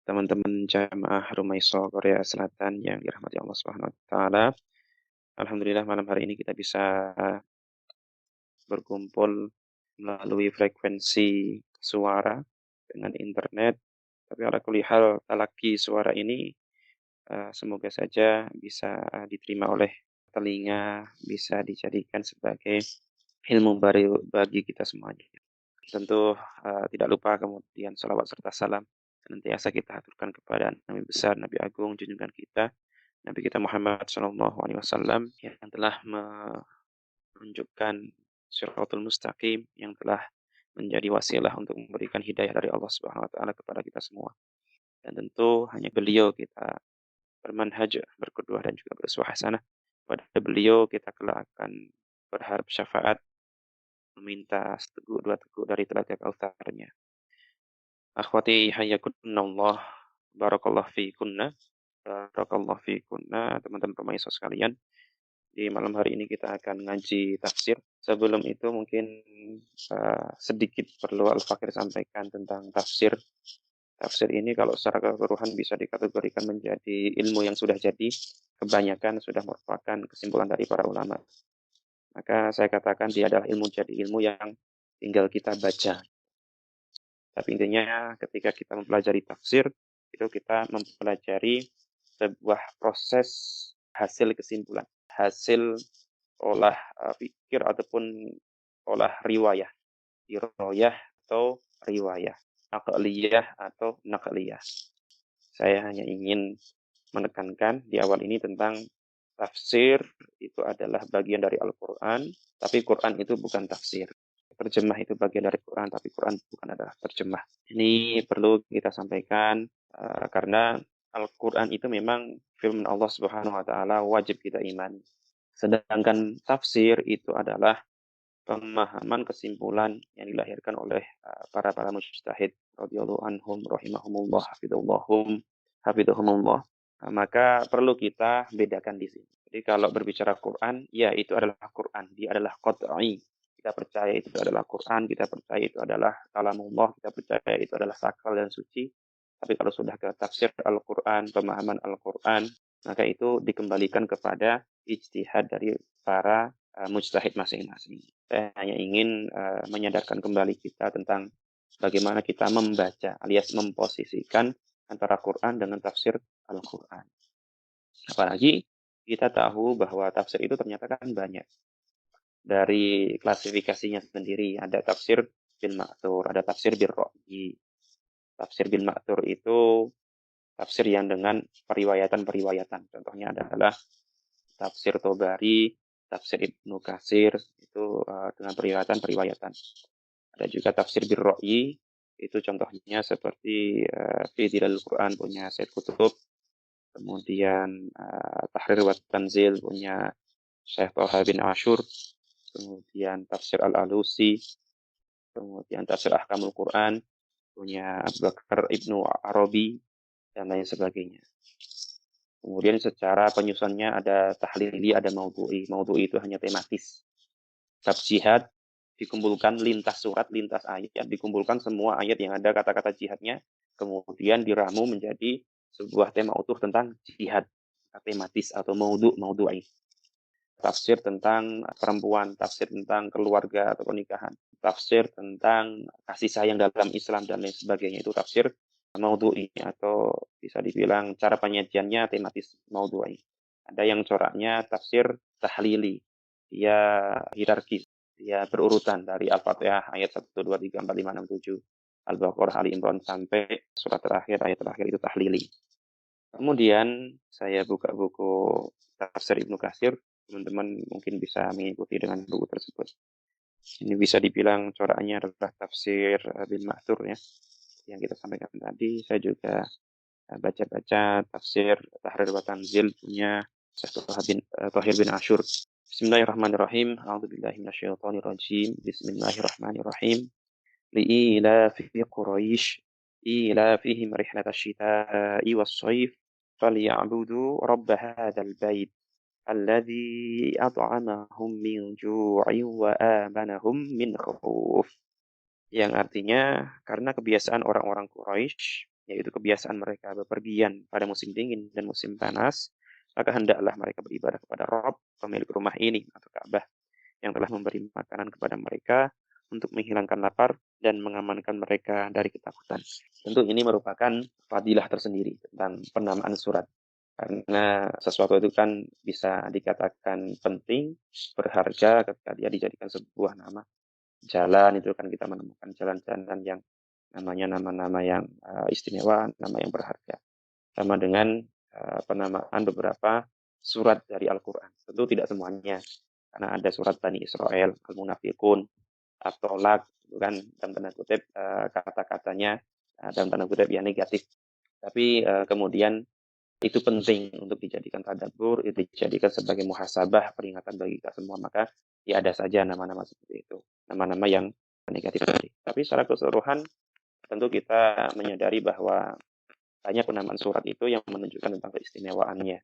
teman-teman jamaah Rumaisho Korea Selatan yang dirahmati Allah Subhanahu wa taala. Alhamdulillah malam hari ini kita bisa berkumpul melalui frekuensi suara dengan internet. Tapi ala kulli hal talaki suara ini semoga saja bisa diterima oleh telinga, bisa dijadikan sebagai ilmu baru bagi kita semuanya. Tentu tidak lupa kemudian salawat serta salam senantiasa kita aturkan kepada Nabi besar, Nabi agung, junjungan kita, Nabi kita Muhammad Shallallahu Alaihi Wasallam yang telah menunjukkan Shiratul Mustaqim, yang telah menjadi wasilah untuk memberikan hidayah dari Allah Subhanahu Wa Taala kepada kita semua. Dan tentu hanya beliau kita bermanhaj, berkedua dan juga bersuah hasanah. Pada beliau kita kelak akan berharap syafaat, meminta seteguk dua teguk dari telaga kautsarnya. Akhwati hayyakunallah, barakallahu fikunna, barakallahu fikunna, teman-teman pemaisah sekalian. Di malam hari ini kita akan ngaji tafsir. Sebelum itu mungkin sedikit perlu Al-Fakir sampaikan tentang tafsir. Tafsir ini kalau secara keseluruhan bisa dikategorikan menjadi ilmu yang sudah jadi, kebanyakan sudah merupakan kesimpulan dari para ulama. Maka saya katakan dia adalah ilmu jadi ilmu yang tinggal kita baca. Tapi intinya ketika kita mempelajari tafsir, itu kita mempelajari sebuah proses hasil kesimpulan, hasil olah pikir ataupun olah riwayah, diroyah atau riwayah, naqliyah atau naqliyah. Saya hanya ingin menekankan di awal ini tentang tafsir itu adalah bagian dari Al-Quran, tapi Quran itu bukan tafsir. Terjemah itu bagian dari Quran, tapi Quran bukan adalah terjemah. Ini perlu kita sampaikan karena Al-Quran itu memang firman Allah Subhanahu wa taala, wajib kita imani. Sedangkan tafsir itu adalah pemahaman kesimpulan yang dilahirkan oleh para mujtahid radhiyallahu anhum rahimahumullah hafidhahumullah. Maka perlu kita bedakan di sini. Jadi kalau berbicara Quran, ya itu adalah Quran, dia adalah qat'i. Kita percaya itu adalah Quran, kita percaya itu adalah kalamullah, kita percaya itu adalah sakral dan suci. Tapi kalau sudah ke tafsir Al-Quran, pemahaman Al-Quran, maka itu dikembalikan kepada ijtihad dari para mujtahid masing-masing. Saya hanya ingin menyadarkan kembali kita tentang bagaimana kita membaca alias memposisikan antara Quran dengan tafsir Al-Quran. Apalagi kita tahu bahwa tafsir itu ternyata kan banyak. Dari klasifikasinya sendiri, ada tafsir bil ma'thur, ada tafsir bil ra'yi. Tafsir bil ma'thur itu tafsir yang dengan periwayatan-periwayatan. Contohnya adalah tafsir Tobari, tafsir Ibnu Katsir, itu dengan periwayatan-periwayatan. Ada juga tafsir bil ra'yi, itu contohnya seperti fi Dilal Quran punya Said Qutb, kemudian Tahrir wa Tanzil punya Syekh Thaha bin Ashur, kemudian tafsir Al-Alusi, kemudian tafsir Ahkamul Quran punya Abu Bakar Ibnu Arabi, dan lain sebagainya. Kemudian secara penyusunnya ada tahlili, ada maudhu'i. Maudhu'i itu hanya tematis. Bab jihad dikumpulkan lintas surat, lintas ayat, dikumpulkan semua ayat yang ada kata-kata jihadnya, kemudian diramu menjadi sebuah tema utuh tentang jihad, tematis atau maudhu'i. Tafsir tentang perempuan, tafsir tentang keluarga atau pernikahan, tafsir tentang kasih sayang dalam Islam dan lain sebagainya, itu tafsir maudhu'i atau bisa dibilang cara penyajiannya tematis maudhu'i. Ada yang coraknya tafsir tahlili, dia hierarkis, dia berurutan dari Al-Fatihah ayat 1, 2, 3, 4, 5, 6, 7, Al-Baqarah, Ali Imran sampai surat terakhir, ayat terakhir itu tahlili. Kemudian saya buka buku tafsir Ibnu Katsir, teman-teman mungkin bisa mengikuti dengan buku tersebut. Ini bisa dibilang coraknya adalah tafsir bil ma'thur ya, yang kita sampaikan tadi. Saya juga baca-baca tafsir Tahrir wa Tanzil punya Syekh Thahir bin Ashur. Bismillahirrahmanirrahim. A'udzubillahi minasyaitonirrajim. Bismillahirrahmanirrahim. Li'ilafi Quraisy إيلافهم رحلة الشتاء والصيف فليعبدوا رب هذا البيت الذي أطعمهم من جوع وآمنهم من خوف. Yang artinya karena kebiasaan orang-orang Quraisy yaitu kebiasaan mereka bepergian pada musim dingin dan musim panas, maka hendaklah mereka beribadah kepada Rabb, pemilik rumah ini atau Ka'bah, yang telah memberi makanan kepada mereka untuk menghilangkan lapar dan mengamankan mereka dari ketakutan. Tentu ini merupakan fadilah tersendiri tentang penamaan surat. Karena sesuatu itu kan bisa dikatakan penting, berharga ketika dia dijadikan sebuah nama. Jalan itu kan kita menemukan jalan-jalan yang namanya nama-nama yang istimewa, nama yang berharga. Sama dengan penamaan beberapa surat dari Al-Quran. Tentu tidak semuanya, karena ada surat Bani Israel, Al-Munafiqun, At-Tolak, itu kan dalam tanda kutip kata-katanya dalam tanda kutip ya negatif. Tapi kemudian itu penting untuk dijadikan tadabbur, itu dijadikan sebagai muhasabah, peringatan bagi kita semua. Maka ya ada saja nama-nama seperti itu, nama-nama yang negatif tadi. Tapi secara keseluruhan tentu kita menyadari bahwa banyak penamaan surat itu yang menunjukkan tentang keistimewaannya.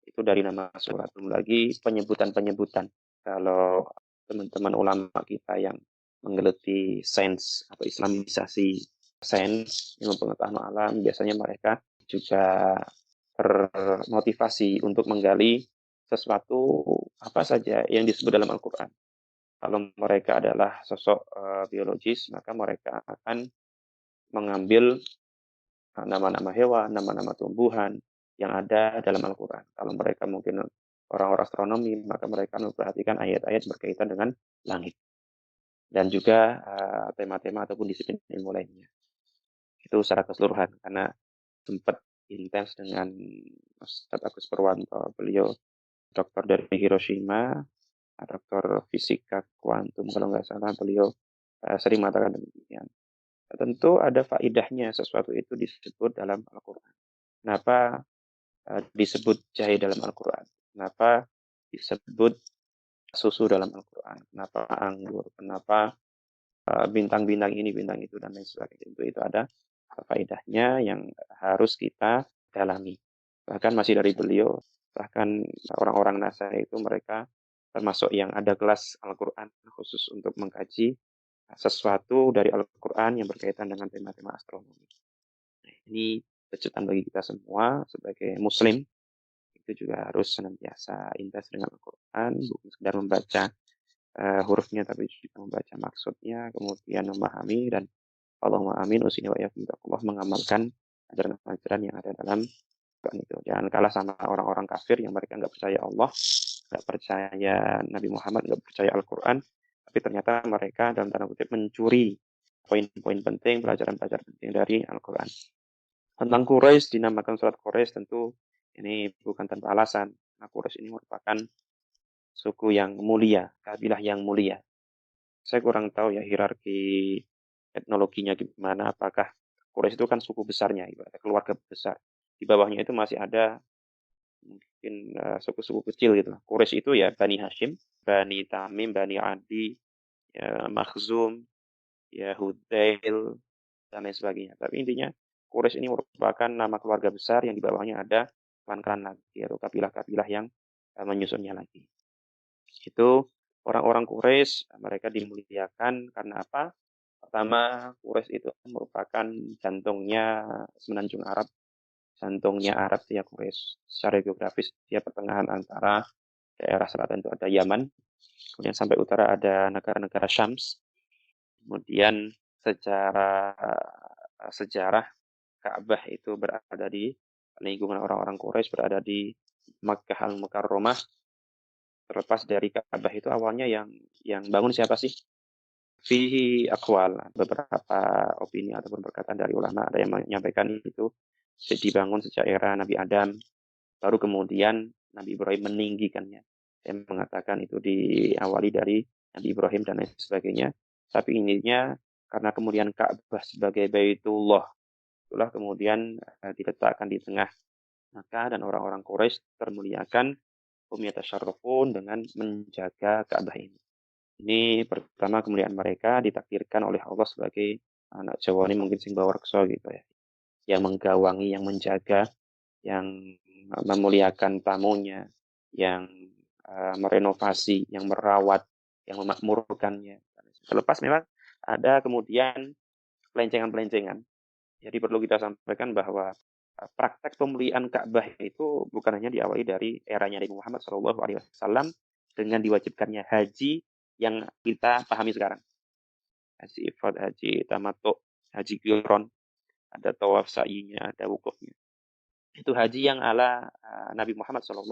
Itu dari nama surat. Belum lagi penyebutan-penyebutan. Kalau teman-teman ulama kita yang menggeluti sains atau islamisasi sains, ilmu pengetahuan alam, biasanya mereka juga termotivasi untuk menggali sesuatu apa saja yang disebut dalam Al-Quran. Kalau mereka adalah sosok biologis, maka mereka akan mengambil nama-nama hewan, nama-nama tumbuhan yang ada dalam Al-Quran. Kalau mereka mungkin orang-orang astronomi, maka mereka memperhatikan ayat-ayat berkaitan dengan langit. Dan juga tema-tema ataupun disiplin ilmu lainnya. Itu secara keseluruhan, karena sempat intens dengan Ustadz Agus Purwanto. Beliau dokter dari Hiroshima, dokter fisika kuantum kalau nggak salah, beliau sering mengatakan demikian. Tentu ada faidahnya sesuatu itu disebut dalam Al-Quran. Kenapa disebut jahe dalam Al-Quran? Kenapa disebut susu dalam Al-Quran? Kenapa anggur? Kenapa bintang-bintang ini, bintang itu, dan lain sebagainya. Itu ada faedahnya yang harus kita dalami. Bahkan masih dari beliau, bahkan orang-orang NASA itu mereka termasuk yang ada kelas Al-Quran khusus untuk mengkaji sesuatu dari Al-Quran yang berkaitan dengan tema-tema astronomi. Nah, ini pecutan bagi kita semua sebagai Muslim. Itu juga harus senantiasa intens dengan Al-Quran, bukan sekedar membaca hurufnya, tapi juga membaca maksudnya, kemudian memahami, dan Allahumma amin, usini wa Allah mengamalkan ajaran-ajaran yang ada dalam Quran itu. Jangan kalah sama orang-orang kafir yang mereka nggak percaya Allah, nggak percaya Nabi Muhammad, nggak percaya Al-Quran, tapi ternyata mereka dalam tanda kutip mencuri poin-poin penting, pelajaran-pelajaran penting dari Al-Quran. Tentang Quraisy, dinamakan surat Quraisy, tentu ini bukan tanpa alasan. Nah, Quraisy ini merupakan suku yang mulia, kabilah yang mulia. Saya kurang tahu ya hierarki etnologinya gimana, apakah Quraisy itu kan suku besarnya, ibaratnya keluarga besar. Di bawahnya itu masih ada mungkin suku-suku kecil gitu. Quraisy itu ya Bani Hashim, Bani Tamim, Bani Adi, ya Makhzum, ya Hudail, dan lain sebagainya. Tapi intinya Quraisy ini merupakan nama keluarga besar yang di bawahnya ada klan-klan lagi atau kabilah-kabilah yang menyusunnya lagi. Itu orang-orang Quraisy, mereka dimuliakan karena apa? Pertama, Quraisy itu merupakan jantungnya semenanjung Arab. Jantungnya Arab itu ya Quraisy. Secara geografis dia pertengahan antara daerah selatan itu ada Yaman, kemudian sampai utara ada negara-negara Syams. Kemudian secara sejarah Ka'bah itu berada di lingkungan orang-orang Quraisy, berada di Makkah Al-Mukarramah. Terlepas dari Ka'bah itu awalnya yang bangun siapa sih? Fihi akwal, beberapa opini ataupun perkataan dari ulama, ada yang menyampaikan itu dibangun sejak era Nabi Adam, baru kemudian Nabi Ibrahim meninggikannya. Yang mengatakan itu diawali dari Nabi Ibrahim dan lain sebagainya. Tapi ininya karena kemudian Ka'bah sebagai Baitullah, itulah kemudian diletakkan di tengah Makkah, dan orang-orang Quraisy termuliakan yatasharrafun dengan menjaga Ka'bah ini. Ini pertama kemuliaan mereka ditakdirkan oleh Allah sebagai anak Jawa ini mungkin sing bawarksa gitu ya. Yang menggawangi, yang menjaga, yang memuliakan tamunya, yang merenovasi, yang merawat, yang memakmurkannya. Terlepas memang ada kemudian pelencengan-pelencengan. Jadi perlu kita sampaikan bahwa, praktek pemulihan Ka'bah itu bukan hanya diawali dari eranya Nabi Muhammad SAW dengan diwajibkannya haji yang kita pahami sekarang. Haji ifrad, haji tamattu, haji qiron, ada tawaf sa'yinya, ada wukufnya. Itu haji yang ala Nabi Muhammad SAW.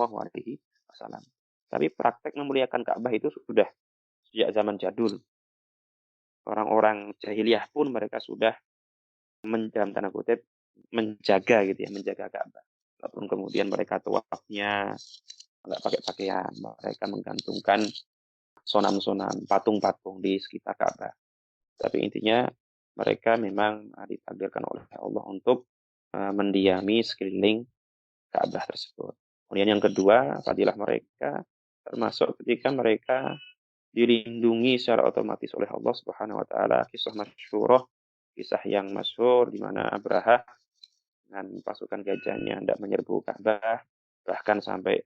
Tapi praktek memuliakan Ka'bah itu sudah sejak zaman jadul. Orang-orang jahiliyah pun mereka sudah dalam tanda kutip menjaga gitu ya, menjaga Ka'bah. Walaupun kemudian mereka tawafnya nggak pakai pakaian, mereka menggantungkan sonam-sonam, patung-patung di sekitar Ka'bah. Tapi intinya mereka memang ditakdirkan oleh Allah untuk mendiami sekeliling Ka'bah tersebut. Kemudian yang kedua, fadilah mereka termasuk ketika mereka dilindungi secara otomatis oleh Allah Subhanahu wa taala. Kisah masyhurah, kisah yang masyhur di mana Abraha dengan pasukan gajahnya hendak menyerbu Ka'bah, bahkan sampai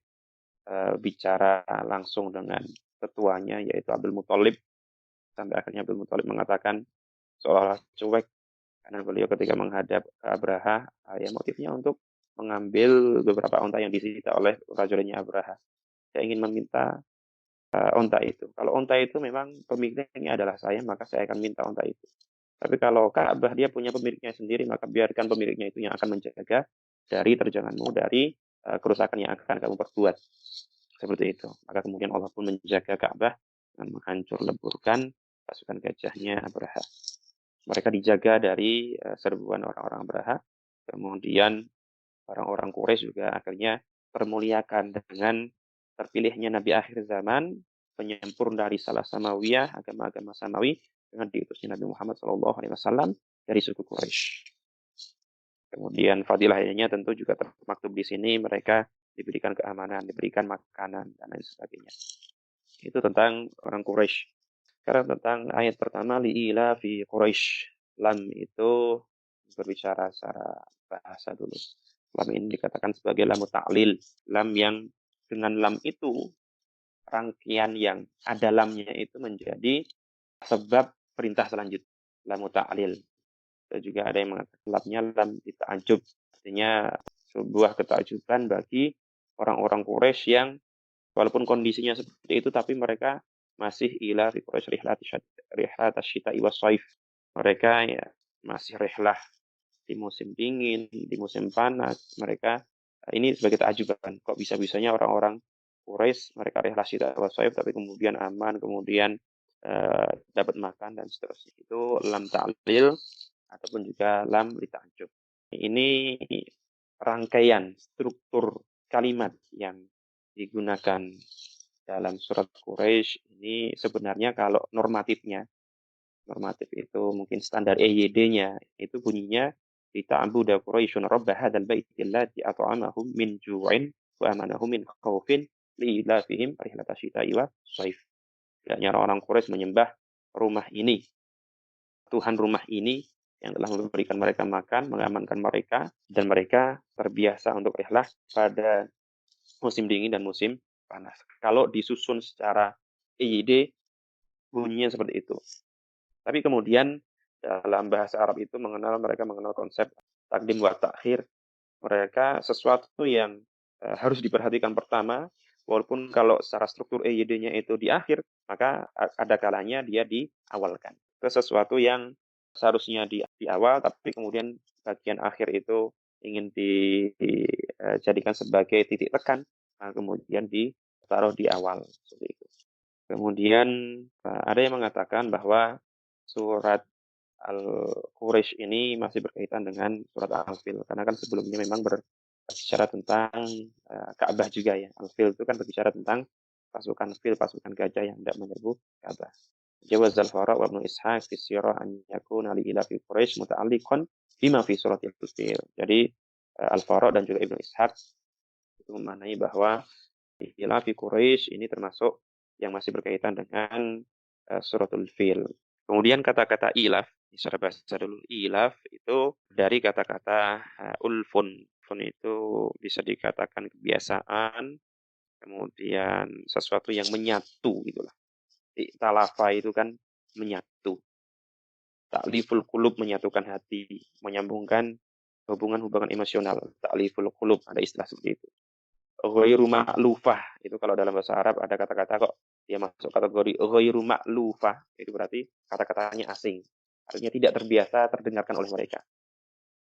bicara langsung dengan ketuanya yaitu Abdul Muthalib, sampai akhirnya Abdul Muthalib mengatakan seolah-olah cuek karena beliau ketika menghadap ke Abraha, ya motifnya untuk mengambil beberapa unta yang disita oleh prajuritnya Abraha. Saya ingin meminta unta itu. Kalau unta itu memang pemiliknya adalah saya, maka saya akan minta unta itu. Tapi kalau Ka'bah dia punya pemiliknya sendiri, maka biarkan pemiliknya itu yang akan menjaga dari terjanganmu, dari kerusakan yang akan kamu perbuat. Seperti itu. Maka kemudian Allah pun menjaga Ka'bah dengan menghancur leburkan pasukan gajahnya Abraha. Mereka dijaga dari serbuan orang-orang Abraha. Kemudian orang-orang Quraisy juga akhirnya termuliakan dengan terpilihnya Nabi akhir zaman, penyempurna dari salah samawiyah, agama-agama samawi, dengan diutusnya Nabi Muhammad SAW dari suku Quraisy. Kemudian fadilahnya tentu juga termaktub di sini, mereka diberikan keamanan, diberikan makanan, dan lain sebagainya. Itu tentang orang Quraisy. Sekarang tentang ayat pertama, li'ila fi Quraisy. Lam itu berbicara secara bahasa dulu. Lam ini dikatakan sebagai lam ta'lil. Lam yang dengan lam itu, rangkaian yang ada lamnya itu menjadi sebab perintah selanjutnya. Lam ta'lil. Juga ada yang mengatakan lamnya lam ta'ajub. Artinya sebuah ketakjuban bagi orang-orang Quraisy yang walaupun kondisinya seperti itu, tapi mereka masih ila fi Quraisy rihlat asyita wa shaif. Mereka ya masih rihlah di musim dingin, di musim panas. Mereka ini sebagai takjuban. Kok bisa-bisanya orang-orang Quraisy mereka rihlah syita wa shaif tapi kemudian aman, kemudian dapat makan dan seterusnya. Itu lam ta'lil ataupun juga lam li ta'jub. Ini rangkaian struktur kalimat yang digunakan dalam surat Quraisy ini sebenarnya kalau normatifnya, normatif itu mungkin standar EYD-nya itu bunyinya lita'budu Quraisyun rabb hadzal baiti allati at'amahum min ju'in wa amanahum min khaufin liilafihim rihlata syita'i wa shaif. Hendaknya orang Quraisy menyembah rumah ini, Tuhan rumah ini yang telah memberikan mereka makan, mengamankan mereka, dan mereka terbiasa untuk rihlah pada musim dingin dan musim panas. Kalau disusun secara EYD, bunyinya seperti itu. Tapi kemudian dalam bahasa Arab itu mereka mengenal konsep takdim wa takhir. Mereka sesuatu yang harus diperhatikan pertama, walaupun kalau secara struktur EYD-nya itu di akhir, maka ada kalanya dia diawalkan. Ke sesuatu yang seharusnya di awal, tapi kemudian bagian akhir itu ingin dijadikan sebagai titik tekan, kemudian ditaruh di awal. Seperti itu. Kemudian ada yang mengatakan bahwa surat Al-Quraisy ini masih berkaitan dengan surat Al-Fil. Karena kan sebelumnya memang berbicara tentang Ka'bah juga ya. Al-Fil itu kan berbicara tentang pasukan fil, pasukan gajah yang hendak menyerbu Ka'bah. Jawaz al-Fara wa Ibnu Ishaq fi sirah an yakuna li ila fi Quraisy muta'alliqan bima fi surat Al-Fil. Jadi Al-Fara dan juga Ibnu Ishaq itu memaknai bahwa ila fi Quraisy ini termasuk yang masih berkaitan dengan suratul Fil. Kemudian kata-kata ilaf, secara bahasa dulu, ilaf itu dari kata-kata ulfun. Ulfun itu bisa dikatakan kebiasaan, kemudian sesuatu yang menyatu gitulah. Talafa itu kan menyatu. Ta'liful qulub, menyatukan hati, menyambungkan hubungan-hubungan emosional. Ta'liful qulub, ada istilah seperti itu. Ghairu ma'lufah, itu kalau dalam bahasa Arab ada kata-kata kok dia masuk kategori ghairu ma'lufah, itu berarti kata-katanya asing. Artinya tidak terbiasa terdengarkan oleh mereka.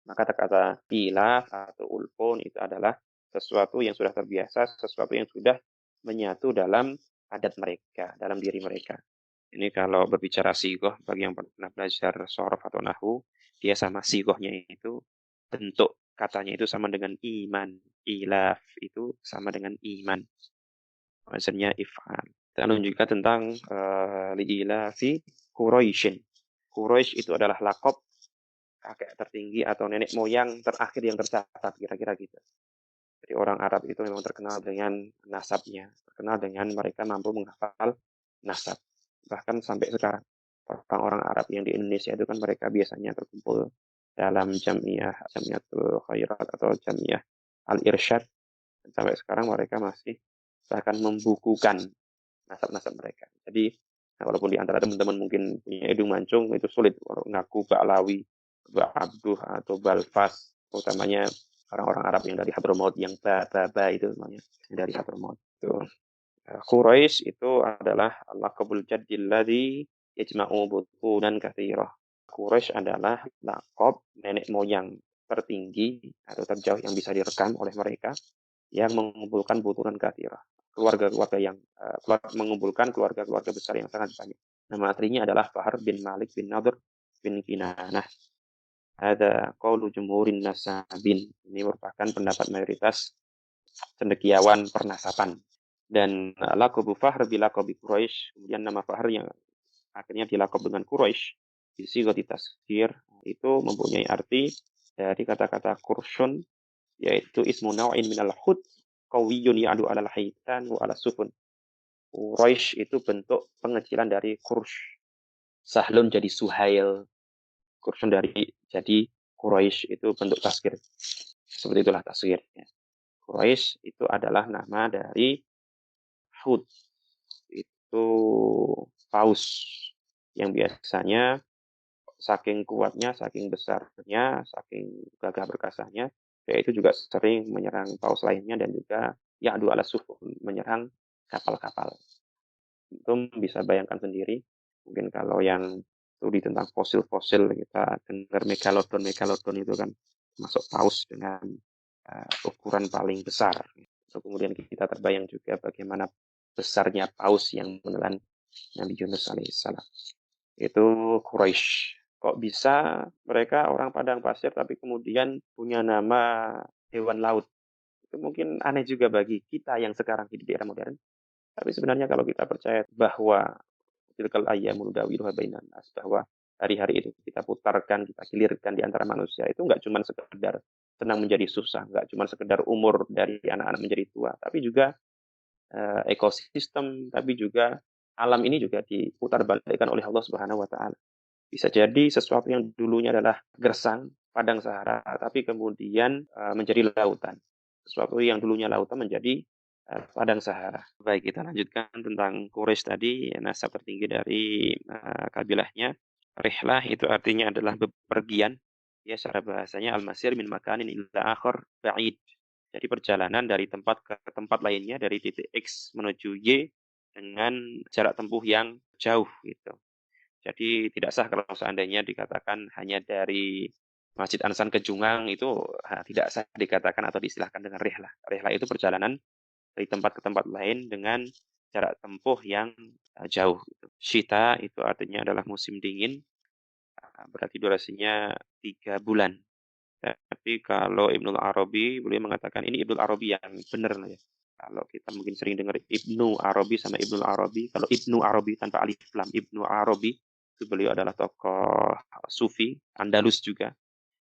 Maka kata-kata tilaf atau ulfun itu adalah sesuatu yang sudah terbiasa, sesuatu yang sudah menyatu dalam adat mereka, dalam diri mereka. Ini kalau berbicara sigoh, bagi yang pernah belajar sorof atau nahu, dia sama sigohnya itu, bentuk katanya itu sama dengan iman. Ilaf itu sama dengan iman. Maksudnya if'al. Kita menunjukkan tentang li'ilafi Quraisyin. Quraisy itu adalah lakop kakek tertinggi atau nenek moyang terakhir yang tercatat, kira-kira gitu. Jadi orang Arab itu memang terkenal dengan nasabnya, terkenal dengan mereka mampu menghafal nasab. Bahkan sampai sekarang, orang-orang Arab yang di Indonesia itu kan mereka biasanya terkumpul dalam jamiatul khairat atau jamiah al-irsyad. Sampai sekarang mereka masih bahkan membukukan nasab-nasab mereka. Jadi, walaupun di antara teman-teman mungkin punya hidung mancung, itu sulit ngaku Ba'lawi, Ba'abduh, atau Balfas, utamanya orang-orang Arab yang dari Hadramaut, yang Ba itu namanya, dari Hadramaut. Itu. Quraisy itu adalah laqabul jaddil ladzi yajma'u butunan katsirah. Quraisy adalah laqab nenek moyang tertinggi atau terjauh yang bisa direkam oleh mereka yang mengumpulkan butunan katsirah. Keluarga-keluarga yang mengumpulkan keluarga-keluarga besar yang sangat banyak. Nama aslinya adalah Fahr bin Malik bin Nadr bin Kinanah. Ada qaulu jumhurin nasabin. Ini merupakan pendapat mayoritas cendekiawan pernasaban. Dan laqabu Fahr bilaqabi Quraisy, kemudian nama Fahr yang akhirnya dilaqab dengan Quraisy di sigati tasghir itu mempunyai arti dari kata-kata kursyun, yaitu ismu naw'in minal hud qawiyun ya'du 'alal haitan wa 'ala sufun. Quraisy itu bentuk pengecilan dari kursh. Sahlun jadi Suhail, kursyun dari jadi Quraisy, itu bentuk tasghir. Seperti itulah tasghirnya. Quraisy itu adalah nama dari Hud, itu paus yang biasanya saking kuatnya, saking besarnya, saking gagah perkasanya, yaitu juga sering menyerang paus lainnya dan juga ya'du 'ala sufun, menyerang kapal-kapal. Itu bisa bayangkan sendiri, mungkin kalau yang studi tentang fosil-fosil kita dengar megalodon itu kan masuk paus dengan ukuran paling besar. So, kemudian kita terbayang juga bagaimana besarnya paus yang menelan Nabi Yunus alaihissalam. Itu Quraisy. Kok bisa mereka orang padang pasir tapi kemudian punya nama hewan laut? Itu mungkin aneh juga bagi kita yang sekarang hidup di era modern. Tapi sebenarnya kalau kita percaya bahwa tilkal ayyamul dawiluha bainan nas, bahwa hari-hari itu kita putarkan, kita gilirkan di antara manusia, itu nggak cuma sekedar senang menjadi susah, nggak cuma sekedar umur dari anak-anak menjadi tua, tapi juga ekosistem, tapi juga alam ini juga diputar balikkan oleh Allah Subhanahu wa taala. Bisa jadi sesuatu yang dulunya adalah gersang, padang Sahara, tapi kemudian menjadi lautan. Sesuatu yang dulunya lautan menjadi padang Sahara. Baik, kita lanjutkan tentang Quraisy tadi, nasab tertinggi dari kabilahnya. Rihlah itu artinya adalah bepergian. Ya, secara bahasanya al-masir min makanin ila akhir ba'id. Jadi perjalanan dari tempat ke tempat lainnya, dari titik X menuju Y dengan jarak tempuh yang jauh gitu. Jadi tidak sah kalau seandainya dikatakan hanya dari Masjid Ansan ke Jungang itu tidak sah dikatakan atau diistilahkan dengan rihlah. Rihlah itu perjalanan dari tempat ke tempat lain dengan jarak tempuh yang jauh. Syita itu artinya adalah musim dingin, berarti durasinya 3 bulan. Tapi kalau Ibnul Arabi, beliau mengatakan ini Ibnul Arabi yang benar lah ya. Kalau kita mungkin sering dengar Ibnu Arabi sama Ibnul Arabi, kalau Ibnu Arabi tanpa alif lam, Ibnu Arabi, itu beliau adalah tokoh Sufi, Andalus juga.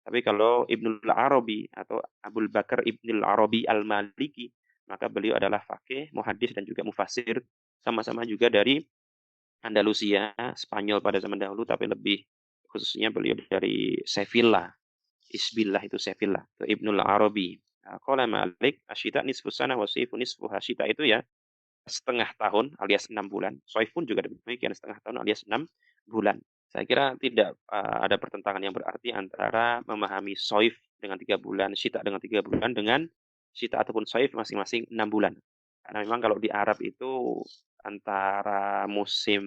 Tapi kalau Ibnul Arabi atau Abul Bakar Ibnul Arabi Al-Maliki, maka beliau adalah fakih, muhaddis dan juga mufasir, sama-sama juga dari Andalusia, Spanyol pada zaman dahulu, tapi lebih khususnya beliau dari Sevilla. Isbillah itu Sevilla, itu Ibnul Arabi. Qala Malik, asyita nisfu sanah wa sayfu nisfu hasyita itu ya setengah tahun alias 6 bulan. Soif pun juga demikian setengah tahun alias 6 bulan. Saya kira tidak, ada pertentangan yang berarti antara memahami soif dengan 3 bulan, syita dengan 3 bulan, dengan syita ataupun soif masing-masing 6 bulan. Karena memang kalau di Arab itu antara musim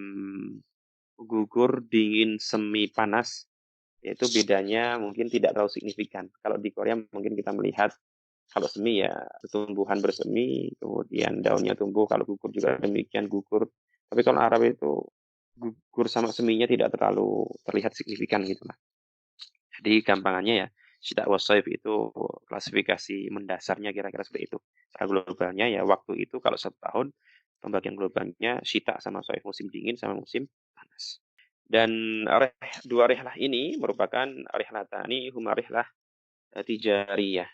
gugur, dingin, semi, panas, itu bedanya mungkin tidak terlalu signifikan. Kalau di Korea mungkin kita melihat kalau semi ya tumbuhan bersemi, kemudian daunnya tumbuh, kalau gugur juga demikian gugur. Tapi kalau Arab itu gugur sama seminya tidak terlalu terlihat signifikan gitu lah. Jadi gampangannya ya, syita wa shaif itu klasifikasi mendasarnya kira-kira seperti itu. Secara globalnya ya waktu itu kalau 1 tahun, pembagian globalnya syita sama shaif, musim dingin sama musim panas. Dan 2 rihlah ini merupakan rihlatani huma rihlah tijariyah.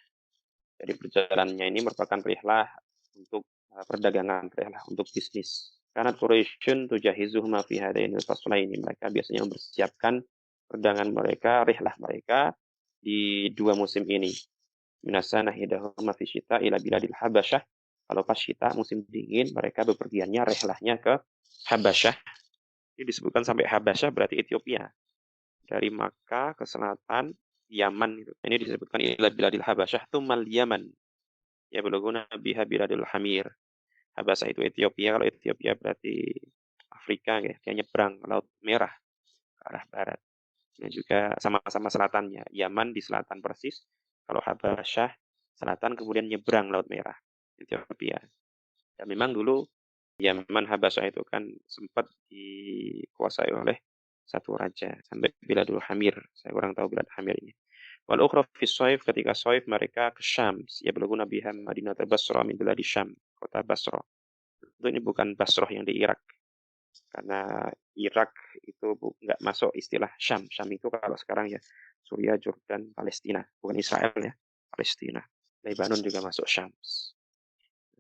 Jadi perjalanannya ini merupakan rihlah untuk perdagangan, rihlah untuk bisnis. Karena Quraisyun tujahizuhum ma fi hadainil faslaini. Mereka biasanya mempersiapkan perdagangan mereka, rihlah mereka di 2 musim ini. Minasanah idahum ma fi syita ila biladil Habasyah. Kalau pas syita musim dingin, mereka bepergiannya rihlahnya ke Habasyah. Ini disebutkan sampai Habasyah berarti Ethiopia. Dari Makkah ke selatan Yaman itu. Ini disebutkan ila biladil Habasyah tumal Yaman. Ya beluguna biha biladil Hamir. Habasa itu Ethiopia, kalau Ethiopia berarti Afrika ya, dia nyebrang Laut Merah ke arah barat. Dan juga sama-sama selatannya, Yaman di selatan persis, kalau Habasyah selatan kemudian nyebrang Laut Merah, Ethiopia. Dan memang dulu Yaman Habasyah itu kan sempat dikuasai oleh satu raja sampai Biladul Hamir. Saya kurang tahu Bilad Hamir ini. Wal ukhra fi shaif, ketika shaif mereka ke Syam, ya beluguna biha Madinah Basra min biladi Syam, kota Basra. Itu ini bukan Basrah yang di Irak. Karena Irak itu nggak masuk istilah Syam. Syam itu kalau sekarang ya Suriah, Jordan, Palestina. Bukan Israel ya, Palestina. Lebanon juga masuk Syam.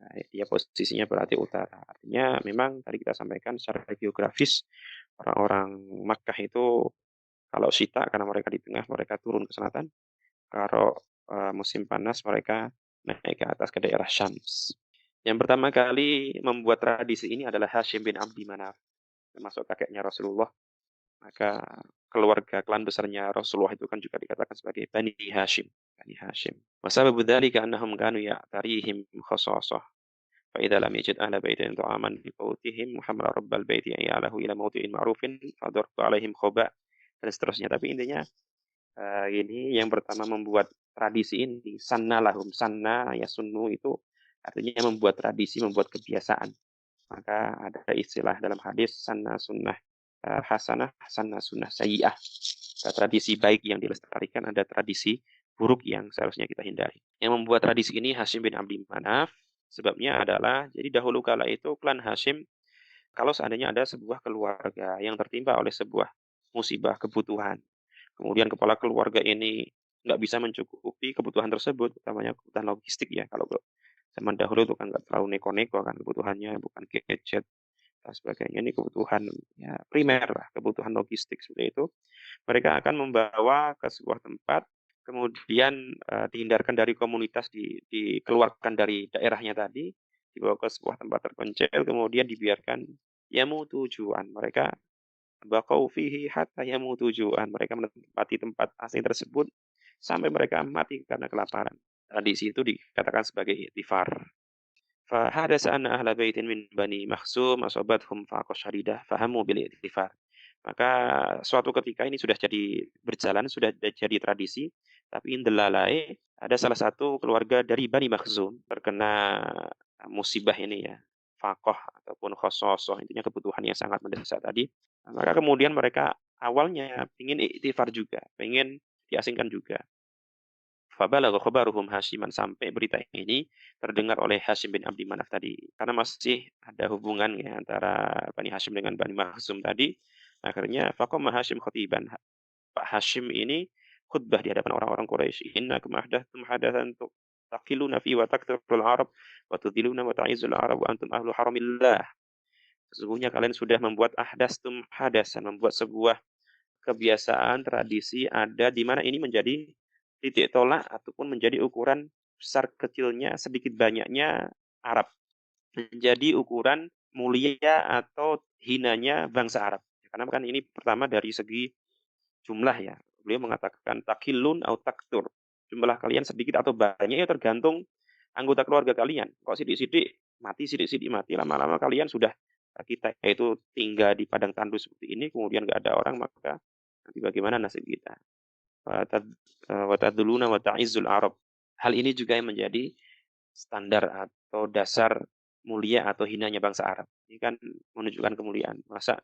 Nah, dia posisinya berarti utara. Artinya memang tadi kita sampaikan secara geografis orang-orang Makkah itu kalau syita karena mereka di tengah mereka turun ke selatan. Kalau musim panas mereka naik ke atas ke daerah Syams. Yang pertama kali membuat tradisi ini adalah Hashim bin Abdi Manaf, termasuk kakeknya Rasulullah. Maka keluarga klan besarnya Rasulullah itu kan juga dikatakan sebagai Bani Hashim. Bani Hashim. Wasababu dzalika annahum kanu ya'tarihim khasasah. Fa idza lam yajid ahla baitin ta'aman bi qawtihim Muhammad rabbal baiti ayalahu ila mawti'in ma'rufin fadartu alaihim khoba dan seterusnya. Tapi intinya ini yang pertama membuat tradisi ini sanna lahum, sanna ya sunnu itu artinya membuat tradisi, membuat kebiasaan. Maka ada istilah dalam hadis sanna sunnah hasanah, sanna sunnah sayyi'ah. Ada tradisi baik yang dilestarikan, ada tradisi buruk yang seharusnya kita hindari. Yang membuat tradisi ini Hashim bin Abdi Manaf, sebabnya adalah jadi dahulu kala itu klan Hashim kalau seandainya ada sebuah keluarga yang tertimpa oleh sebuah musibah, kebutuhan, kemudian kepala keluarga ini nggak bisa mencukupi kebutuhan tersebut, utamanya kebutuhan logistik ya. Kalau zaman dahulu itu kan nggak terlalu neko-neko kan kebutuhannya, bukan gadget dan sebagainya. Ini kebutuhan ya primer lah, kebutuhan logistik seperti itu. Mereka akan membawa ke sebuah tempat, kemudian dihindarkan dari komunitas, dikeluarkan dari daerahnya tadi, dibawa ke sebuah tempat terpencil, kemudian dibiarkan yamutu ju'an. Mereka baqau fihi hatta yamutu ju'an. Mereka menempati tempat asing tersebut sampai mereka mati karena kelaparan. Tradisi itu dikatakan sebagai iktifar. Fahadasa anna ahla baitin min bani Makhzum asabathum faqah syadidah fahamu bil iktifar. Maka suatu ketika ini sudah jadi berjalan, sudah jadi tradisi, tapi indelalai ada salah satu keluarga dari Bani Makhzum terkena musibah ini ya, faqah ataupun khososoh, intinya kebutuhan yang sangat mendesak tadi. Maka kemudian mereka awalnya ingin iktifar juga, ingin diasingkan juga. Fabalagha khabaruhum Hasyiman, sampai berita ini terdengar oleh Hashim bin Abdi Manaf tadi. Karena masih ada hubungan ya antara Bani Hashim dengan Bani Makhzum tadi. Akhirnya faqama Hashim khatiban. Pak Hashim ini khutbah di hadapan orang-orang Quraisy. Innakum ahdathtum hadatsan taqiluna fi wa takthurul Arab wa tudiluna wa ta'izul Arab wa antum ahlu haramillah. Sesungguhnya kalian sudah membuat ahdastum hadasan, membuat sebuah kebiasaan, tradisi ada di mana ini menjadi titik tolak ataupun menjadi ukuran besar kecilnya, sedikit banyaknya Arab. Menjadi ukuran mulia atau hinanya bangsa Arab. Karena kan ini pertama dari segi jumlah ya. Beliau mengatakan takilun atau taktur. Jumlah kalian sedikit atau banyak ya tergantung anggota keluarga kalian. Kok sidik-sidik mati, lama-lama kalian sudah kita itu tinggal di padang tandus seperti ini, kemudian nggak ada orang, maka nanti bagaimana nasib kita? Wataduluna wa ta'izzul Arab. Hal ini juga yang menjadi standar atau dasar mulia atau hinanya bangsa Arab. Ini kan menunjukkan kemuliaan. Masa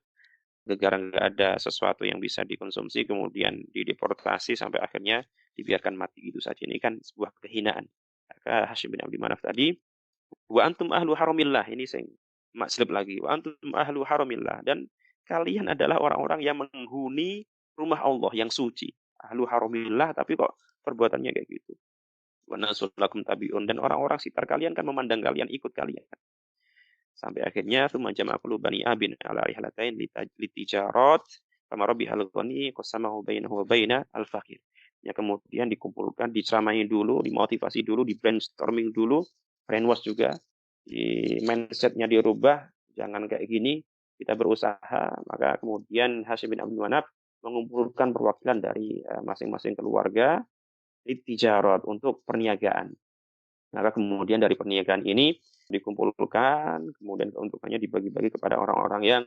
negara nggak ada sesuatu yang bisa dikonsumsi, kemudian dideportasi sampai akhirnya dibiarkan mati gitu saja. Ini kan sebuah kehinaan. Maka Hashim bin Abdi Manaf tadi, wa antum ahlu haramillah. Ini saya makslib lagi. Wa antum ahlu haramillah. Dan kalian adalah orang-orang yang menghuni rumah Allah yang suci. Ahlu haramillah, tapi kok perbuatannya kayak gitu. Wa nasulakum tabi'un. Dan orang-orang sekitar kalian kan memandang kalian, ikut kalian. Sampai akhirnya tsumma jama'a bani abin ala rihlatain litijarat kama rabbihal ghani qasamahu bainahu wa baina al-faqir. Ya, kemudian dikumpulkan, diceramahi dulu, dimotivasi dulu, di brainstorming dulu, brainwash juga, di mindsetnya dirubah, jangan kayak gini, kita berusaha. Maka kemudian Hashim bin Abdul Manaf mengumpulkan perwakilan dari masing-masing keluarga litijarat untuk perniagaan. Maka kemudian dari perniagaan ini dikumpulkan, kemudian keuntungannya dibagi-bagi kepada orang-orang yang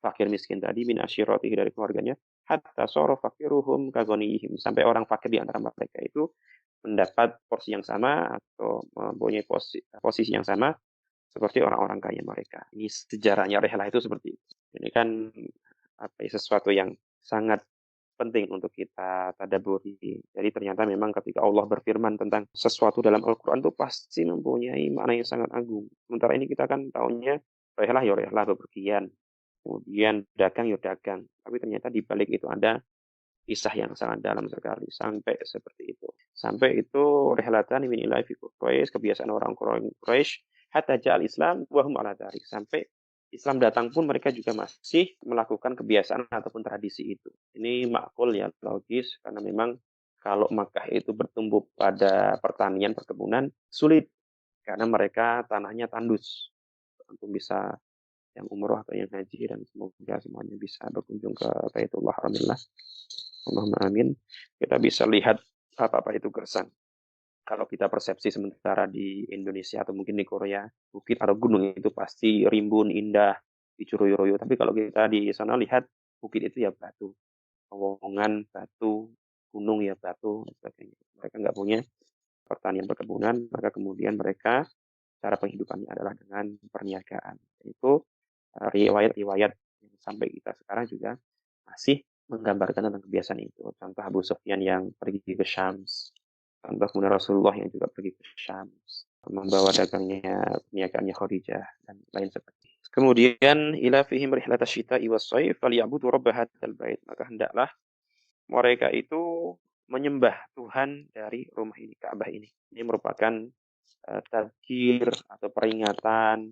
fakir miskin tadi, min asyiratihi, dari keluarganya, hatta soro fakiruhum kagonihim, sampai orang fakir di antara mereka itu mendapat porsi yang sama atau mempunyai posisi yang sama seperti orang-orang kaya mereka. Ini sejarahnya rehlah itu seperti itu. Ini kan sesuatu yang sangat penting untuk kita tadaburi. Jadi ternyata memang ketika Allah berfirman tentang sesuatu dalam Al-Quran itu pasti mempunyai makna yang sangat agung. Sementara ini kita kan tahunya rehlah ya rehlah, bepergian. Kemudian dagang ya dagang. Tapi ternyata di balik itu ada kisah yang sangat dalam sekali. Sampai seperti itu. Sampai itu rehlatan min ilahi fi Quraisy, kebiasaan orang Quraisy, hatta ja'al Islam wa hum ala dzalik. Sampai Islam datang pun mereka juga masih melakukan kebiasaan ataupun tradisi itu. Ini makul ya, logis, karena memang kalau Makkah itu bertumbuh pada pertanian, perkebunan, sulit. Karena mereka tanahnya tandus. Untuk bisa yang umroh atau yang haji, dan semoga semuanya bisa berkunjung ke Baitullah, alhamdulillah. Allahumma amin. Kita bisa lihat apa-apa itu gersang. Kalau kita persepsi sementara di Indonesia atau mungkin di Korea, bukit atau gunung itu pasti rimbun, indah, dicuruyu-ruyu. Tapi kalau kita di sana lihat, bukit itu ya batu. Pegunungan batu, gunung ya batu, dan sebagainya. Mereka nggak punya pertanian perkebunan, maka kemudian mereka cara penghidupannya adalah dengan perniagaan. Itu riwayat-riwayat yang sampai kita sekarang juga masih menggambarkan tentang kebiasaan itu. Contoh Abu Sufyan yang pergi ke Syams. Contoh kemudian Rasulullah yang juga pergi ke Syams, membawa dagangnya, perniagaannya Khadijah, dan lain sebagainya. Kemudian ila fihim rihlata syita'i was-shaif falyabudu rabb hadzal bait. Maka hendaklah mereka itu menyembah Tuhan dari rumah ini, Ka'bah ini. Ini merupakan tadzkir atau peringatan,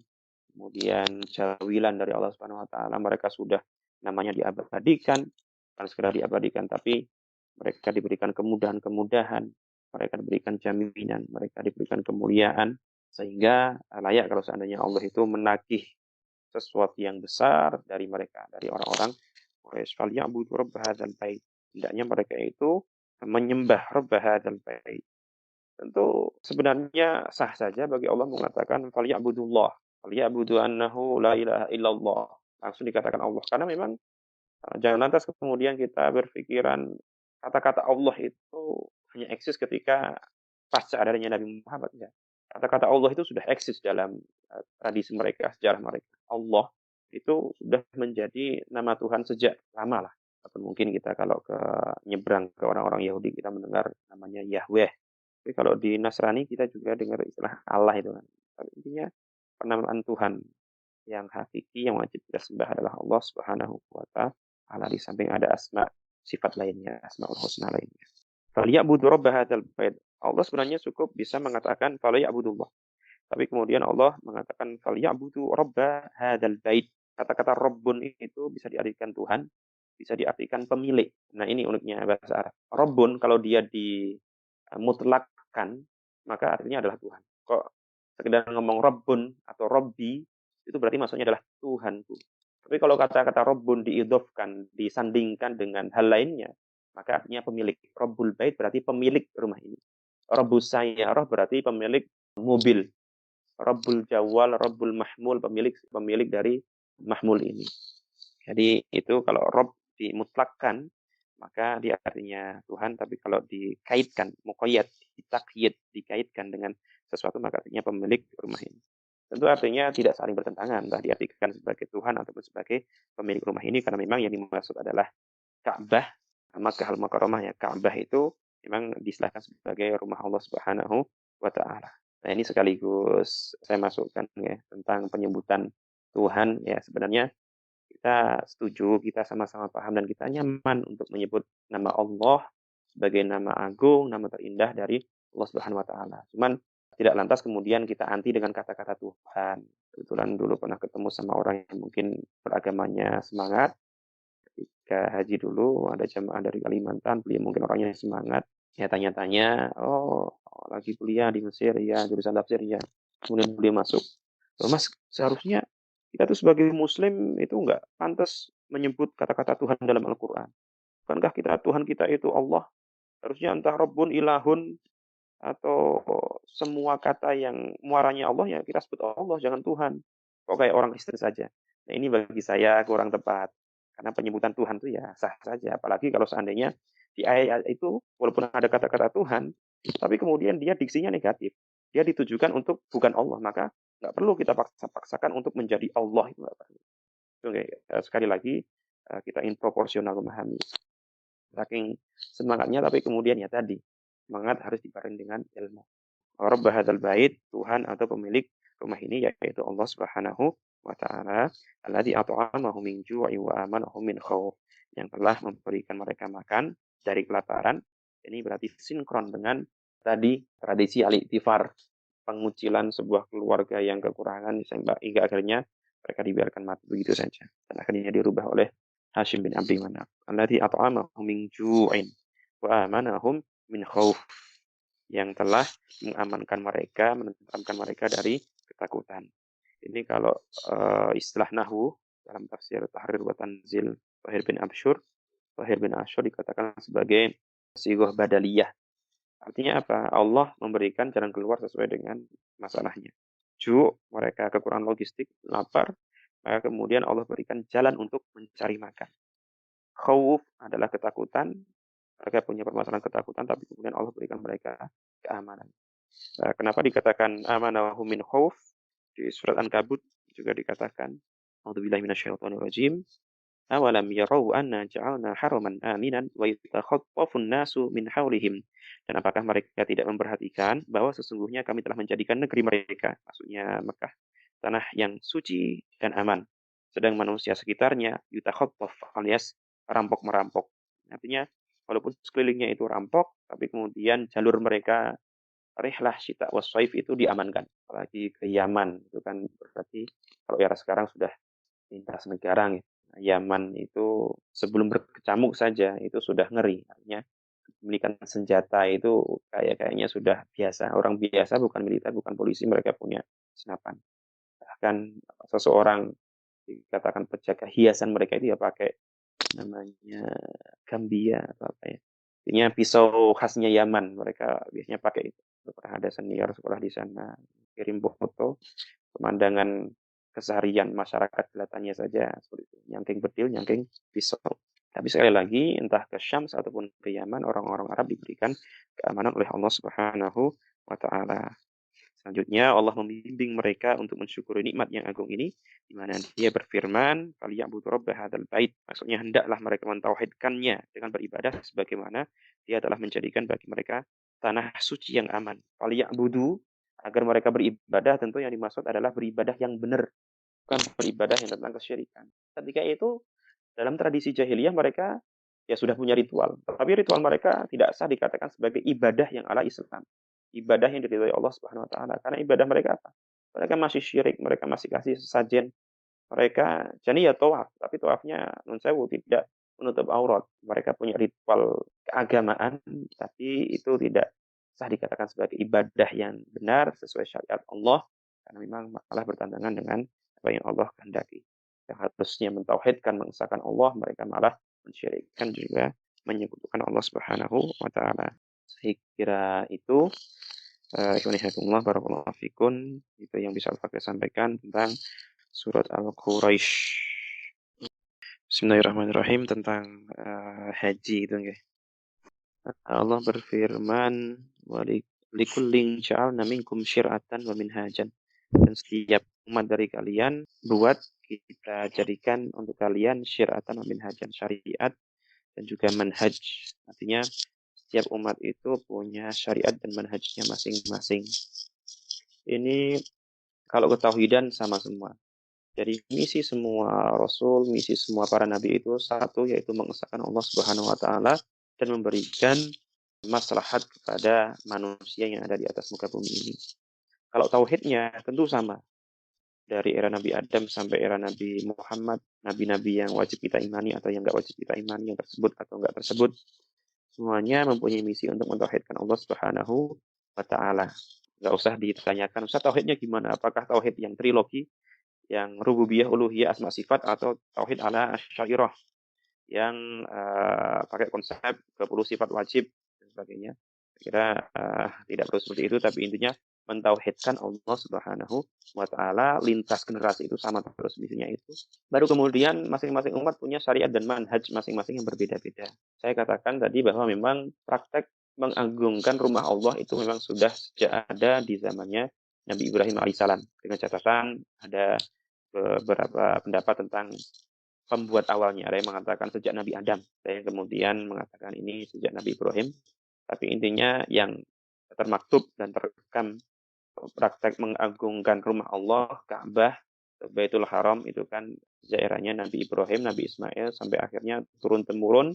kemudian jawilan dari Allah Subhanahu wa taala. Mereka sudah namanya diabadikan, bukan sekedar diabadikan, tapi mereka diberikan kemudahan-kemudahan, mereka diberikan jaminan, mereka diberikan kemuliaan, sehingga layak kalau seandainya Allah itu menagih sesuatu yang besar dari mereka, dari orang-orang Quraisy. Falyabudu rabb hadzal bait. Hendaknya mereka itu menyembah rabb hadzal bait. Tentu sebenarnya sah saja bagi Allah mengatakan falyabudullah, falyabudu annahu la ilaha illallah. Langsung dikatakan Allah, karena memang jangan lantas kemudian kita berpikiran kata-kata Allah itu hanya eksis ketika pasca adanya Nabi Muhammad. Ya. Kata-kata Allah itu sudah eksis dalam tradisi mereka, sejarah mereka. Allah itu sudah menjadi nama Tuhan sejak lama lah. Atau mungkin kita kalau ke nyebrang ke orang-orang Yahudi, kita mendengar namanya Yahweh. Tapi kalau di Nasrani kita juga dengar istilah Allah itu kan. Tapi intinya penamaan Tuhan yang hakiki yang wajib kita sembah adalah Allah Subhanahu wa taala, di samping ada asma sifat lainnya, asmaul husna lainnya. Falyabudu rabb hadzal bait. Allah sebenarnya cukup bisa mengatakan falyabudullah. Tapi kemudian Allah mengatakan falyabudu rabb hadzal bait. Kata-kata Rabbun itu bisa diartikan Tuhan, bisa diartikan pemilik. Nah, ini uniknya bahasa Arab. Rabbun kalau dia mutlakkan, maka artinya adalah Tuhan. Kok sekedar ngomong Rabbun atau Robbi, itu berarti maksudnya adalah Tuhanku. Tapi kalau kata-kata Rabbun diidhofkan, disandingkan dengan hal lainnya, maka artinya pemilik. Rabbul bait berarti pemilik rumah ini. Rabbus sayyarah berarti pemilik mobil. Rabbul jawal, Rabbul mahmul, pemilik dari mahmul ini. Jadi itu kalau Rabb dimutlakkan, maka dia artinya Tuhan, tapi kalau dikaitkan, muqayyad, ditakyid, dikaitkan dengan sesuatu, maka artinya pemilik rumah ini. Tentu artinya tidak saling bertentangan, entah diartikan sebagai Tuhan ataupun sebagai pemilik rumah ini, karena memang yang dimaksud adalah Ka'bah, Makkah al-Mukarramah ya. Ka'bah itu memang diistilahkan sebagai rumah Allah Subhanahu wa taala. Nah, ini sekaligus saya masukkan ya tentang penyebutan Tuhan ya. Sebenarnya kita setuju, kita sama-sama paham dan kita nyaman untuk menyebut nama Allah sebagai nama agung, nama terindah dari Allah Subhanahu wa taala. Cuman tidak lantas kemudian kita anti dengan kata-kata Tuhan. Kebetulan dulu pernah ketemu sama orang yang mungkin beragamanya semangat. Ketika haji dulu ada jamaah dari Kalimantan, beliau mungkin orangnya semangat. Ya tanya-tanya, oh lagi kuliah di Mesir ya, jurusan tafsir ya. Kemudian beliau masuk. Loh Mas, seharusnya kita tuh sebagai muslim itu enggak pantas menyebut kata-kata Tuhan dalam Al-Quran. Bukankah Tuhan kita itu Allah? Harusnya entah Rabbun, Ilahun, atau semua kata yang muaranya Allah ya kita sebut Allah, jangan Tuhan. Kok kayak orang Kristen saja. Nah ini bagi saya kurang tepat. Karena penyebutan Tuhan itu ya sah saja. Apalagi kalau seandainya di ayat itu walaupun ada kata-kata Tuhan, tapi kemudian dia diksinya negatif. Dia ditujukan untuk bukan Allah. Maka nggak perlu kita paksa-paksakan untuk menjadi Allah. Itu nggak perlu. Oke, sekali lagi kita ingin proporsional memahami. Saking semangatnya tapi kemudian ya tadi semangat harus dibarengi dengan ilmu. Rabb hadzal bait, Tuhan atau pemilik rumah ini yaitu Allah Subhanahu wa taala, alladzi at'amahum min ju'i wa amanahum min khauf, yang telah memberikan mereka makan dari kelaparan. Ini berarti sinkron dengan tadi tradisi al-iktifar, pengucilan sebuah keluarga yang kekurangan hingga akhirnya mereka dibiarkan mati begitu saja. Dan akhirnya dirubah oleh Hashim bin Abdi Manaf. Alladzi at'amahum min ju'in wa amanahum min khauf, yang telah mengamankan mereka, menenteramkan mereka dari ketakutan. Ini kalau istilah nahwu dalam tafsir Tahrir wa Tanzil Tahir bin Ashur dikatakan sebagai sighah badaliyah. Artinya apa? Allah memberikan jalan keluar sesuai dengan masalahnya. Mereka kekurangan logistik, lapar, maka kemudian Allah berikan jalan untuk mencari makan. Khauf adalah ketakutan, mereka punya permasalahan ketakutan, tapi kemudian Allah berikan mereka keamanan. Nah, kenapa dikatakan amanahum min khauf? Di surat Ankabut juga dikatakan, A'udzubillahi minasyaitonirrajim. Awalam yarau anna ja'alna haraman aminan wa yatakhaffafun nasu min haulihim. Dan apakah mereka tidak memperhatikan bahwa sesungguhnya kami telah menjadikan negeri mereka, maksudnya Mekah, tanah yang suci dan aman. Sedang manusia sekitarnya yutakhaffaf alias rampok-merampok. Artinya walaupun sekelilingnya itu rampok, tapi kemudian jalur mereka rihlah syita wassaif itu diamankan. Apalagi ke Yaman, itu kan berarti kalau era sekarang sudah lintas negara gitu. Yaman itu sebelum berkecamuk saja itu sudah ngeri. Artinya kepemilikan senjata itu kayaknya sudah biasa. Orang biasa bukan militer, bukan polisi, mereka punya senapan. Bahkan seseorang dikatakan penjaga hiasan mereka itu ya pakai namanya gambia atau apa ya. Artinya pisau khasnya Yaman, mereka biasanya pakai itu. Pernah ada senior sekolah di sana kirim foto pemandangan keseharian masyarakat kelihatannya saja seperti itu. Nyangking bedil, nyangking pisau. Tapi sekali lagi, entah ke Syams ataupun ke Yaman, orang-orang Arab diberikan keamanan oleh Allah Subhanahu wa taala. Selanjutnya Allah membimbing mereka untuk mensyukuri nikmat yang agung ini, di mana Dia berfirman, "Falyabudu rabb hadzal bait." Maksudnya hendaklah mereka mentauhidkannya dengan beribadah sebagaimana Dia telah menjadikan bagi mereka tanah suci yang aman. Falyabudu, agar mereka beribadah, tentu yang dimaksud adalah beribadah yang benar, bukan beribadah yang tentang kesyirikan. Ketika itu dalam tradisi jahiliyah mereka ya sudah punya ritual, tapi ritual mereka tidak sah dikatakan sebagai ibadah yang ala Islam, ibadah yang diridhoi Allah Subhanahu wa taala. Karena ibadah mereka apa? Mereka masih syirik, mereka masih kasih sesajen. Mereka jadi ya tawaf, tapi tawafnya nun sewu tidak menutup aurat. Mereka punya ritual keagamaan, tapi itu tidak sah dikatakan sebagai ibadah yang benar sesuai syariat Allah, karena memang malah bertentangan dengan apa yang Allah kehendaki. yang harusnya mentauhidkan, mengesahkan Allah, mereka malah mensyirikkan juga menyekutukan Allah Subhanahu wa taala. Saya kira itu ikhwani hayakumullah barakallahu fikun, itu yang bisa Al-Fakih sampaikan tentang surat Al-Quraisy. Bismillahirrahmanirrahim tentang haji itu nggih. Allah berfirman, "Likullin ja'alna minkum syir'atan wa minhajan." Dan setiap umat dari kalian kita jadikan untuk kalian syir'atan wa minhajan, syariat dan juga manhaj. Artinya setiap umat itu punya syariat dan manhajnya masing-masing. Ini kalau ketauhidan sama semua. Jadi misi semua rasul, misi semua para nabi itu satu, yaitu mengesahkan Allah Subhanahu wa taala dan memberikan maslahat kepada manusia yang ada di atas muka bumi ini. Kalau tauhidnya tentu sama. Dari era Nabi Adam sampai era Nabi Muhammad, nabi-nabi yang wajib kita imani atau yang enggak wajib kita imani, yang tersebut atau enggak tersebut, semuanya mempunyai misi untuk mentauhidkan Allah Subhanahu wa taala. Enggak usah ditanyakan, "Ustaz, tauhidnya gimana? Apakah tauhid yang trilogi, yang rububiyah, uluhiyah, asma sifat, atau tauhid ala asy'ariyah yang pakai konsep 20 sifat wajib dan sebagainya?" Saya kira tidak perlu seperti itu, tapi intinya mentauhidkan Allah Subhanahu wa taala lintas generasi itu sama terus misinya itu. Baru kemudian masing-masing umat punya syariat dan manhaj masing-masing yang berbeda-beda. Saya katakan tadi bahwa memang praktek mengagungkan rumah Allah itu memang sudah sejak ada di zamannya Nabi Ibrahim alaihissalam. Dengan catatan ada beberapa pendapat tentang pembuat awalnya. Ada yang mengatakan sejak Nabi Adam, ada yang kemudian mengatakan ini sejak Nabi Ibrahim. Tapi intinya yang termaktub dan terekam praktek mengagungkan rumah Allah, Ka'bah, Baitul Haram itu kan daerahnya Nabi Ibrahim, Nabi Ismail, sampai akhirnya turun-temurun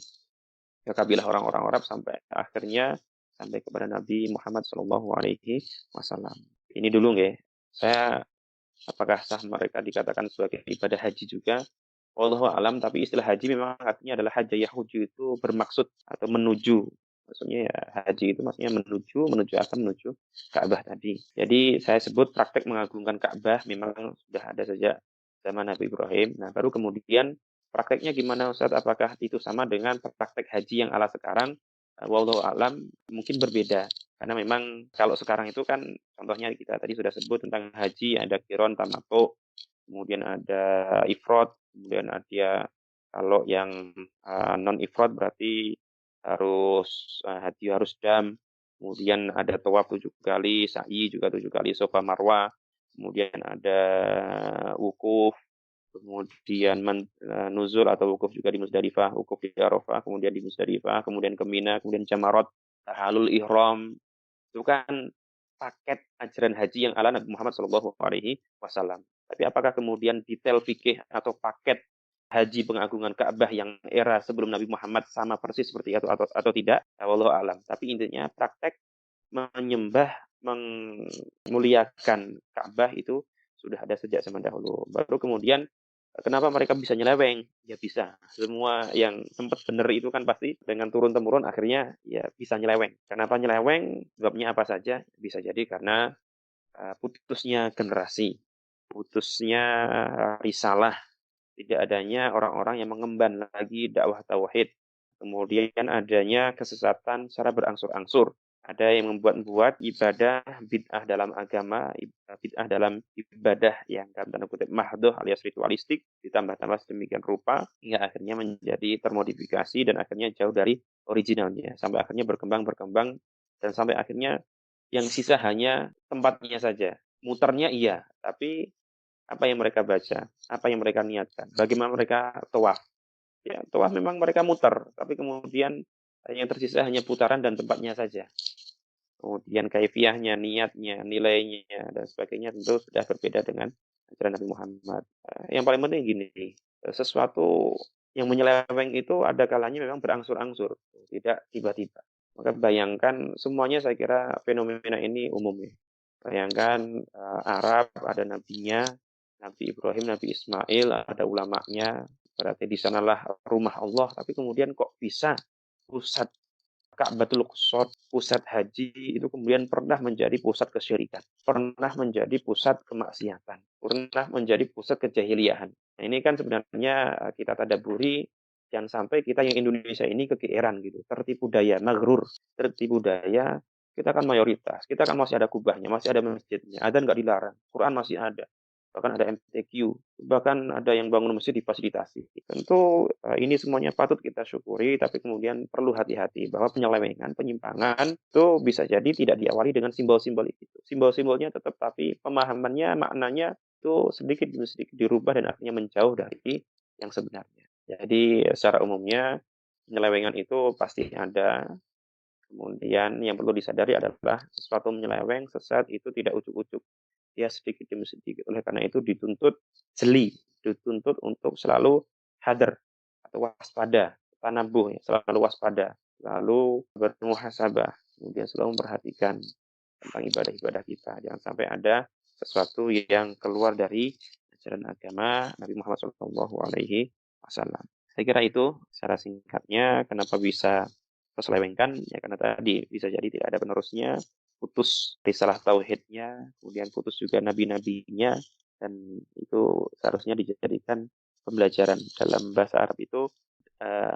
ke kabilah orang-orang Arab sampai akhirnya sampai kepada Nabi Muhammad SAW. Ini dulu nggih. Saya apakah sah mereka dikatakan sebagai ibadah haji juga? Wallahu alam, tapi istilah haji memang artinya adalah haja yahuju, itu bermaksud atau menuju. Maksudnya ya haji itu maksudnya menuju apa? Menuju Ka'bah tadi. Jadi saya sebut praktek mengagungkan Ka'bah memang sudah ada sejak zaman Nabi Ibrahim. Nah, baru kemudian prakteknya gimana Ustaz? Apakah itu sama dengan praktek haji yang ala sekarang? Wallahu alam, mungkin berbeda. Karena memang kalau sekarang itu kan contohnya kita tadi sudah sebut tentang haji, ada qiron, tamattu, kemudian ada ifrad, kemudian ada kalau yang non ifrad berarti harus haji harus dam, kemudian ada tawaf 7 kali, sa'i juga 7 kali, Safa Marwah, kemudian ada wukuf, kemudian nuzul atau wukuf juga di Muzdalifah, wukuf di Arafah, kemudian di Muzdalifah, kemudian ke Mina, kemudian jamarat, tahalul ihram. Itu kan paket ajaran haji yang ala Nabi Muhammad SAW. Tapi apakah kemudian detail fikih atau paket haji pengagungan Ka'bah yang era sebelum Nabi Muhammad sama persis seperti itu atau tidak? Wallahu alam. Tapi intinya praktek menyembah, memuliakan Ka'bah itu sudah ada sejak zaman dahulu. Baru kemudian kenapa mereka bisa nyeleweng? Ya bisa. Semua yang sempat benar itu kan pasti dengan turun-temurun akhirnya ya bisa nyeleweng. Kenapa nyeleweng? Sebabnya apa saja? Bisa jadi karena putusnya generasi, putusnya risalah, tidak adanya orang-orang yang mengemban lagi dakwah tauhid. Kemudian adanya kesesatan secara berangsur-angsur. Ada yang membuat ibadah bid'ah dalam agama, bid'ah dalam ibadah yang dalam tanda kutip mahdoh alias ritualistik, ditambah-tambah sedemikian rupa, hingga akhirnya menjadi termodifikasi dan akhirnya jauh dari originalnya. Sampai akhirnya berkembang, dan sampai akhirnya yang sisa hanya tempatnya saja. Muternya iya, tapi apa yang mereka baca, apa yang mereka niatkan, bagaimana mereka tawaf. Ya, tawaf memang mereka muter, tapi kemudian yang tersisa hanya putaran dan tempatnya saja. Kemudian kaifiahnya, niatnya, nilainya, dan sebagainya tentu sudah berbeda dengan ajaran Nabi Muhammad. Yang paling penting gini, sesuatu yang menyeleweng itu ada kalanya memang berangsur-angsur, tidak tiba-tiba. Maka bayangkan semuanya, saya kira fenomena ini umum ya. Bayangkan Arab ada nabinya, Nabi Ibrahim, Nabi Ismail, ada ulamanya, berarti di sanalah rumah Allah, tapi kemudian kok bisa pusat Ka'batul Aqsa, pusat haji itu kemudian pernah menjadi pusat kesyirikan, pernah menjadi pusat kemaksiatan, pernah menjadi pusat kejahiliahan. Nah, ini kan sebenarnya kita tadabburi, jangan sampai kita yang Indonesia ini kegeeran gitu, tertipu daya, maghrur, tertipu daya, kita kan mayoritas, kita kan masih ada kubahnya, masih ada masjidnya, adzan nggak dilarang, Quran masih ada, bahkan ada MTQ, bahkan ada yang bangun masjid difasilitasi. Tentu ini semuanya patut kita syukuri, tapi kemudian perlu hati-hati bahwa penyelewengan, penyimpangan itu bisa jadi tidak diawali dengan simbol-simbol itu. Simbol-simbolnya tetap, tapi pemahamannya, maknanya itu sedikit demi sedikit dirubah dan akhirnya menjauh dari yang sebenarnya. Jadi secara umumnya penyelewengan itu pasti ada. Kemudian yang perlu disadari adalah sesuatu menyeleweng, sesat itu tidak ujuk-ujuk. Dia sedikit demi sedikit. Oleh karena itu dituntut jeli, dituntut untuk selalu hadar atau waspada, tanabuh, ya, selalu waspada, selalu bermuhasabah, kemudian selalu memperhatikan tentang ibadah-ibadah kita. Jangan sampai ada sesuatu yang keluar dari ajaran agama Nabi Muhammad SAW. Saya kira itu secara singkatnya kenapa bisa terselewengkan, ya karena tadi bisa jadi tidak ada penerusnya, putus risalah tauhidnya, kemudian putus juga nabi-nabinya, dan itu seharusnya dijadikan pembelajaran. Dalam bahasa Arab itu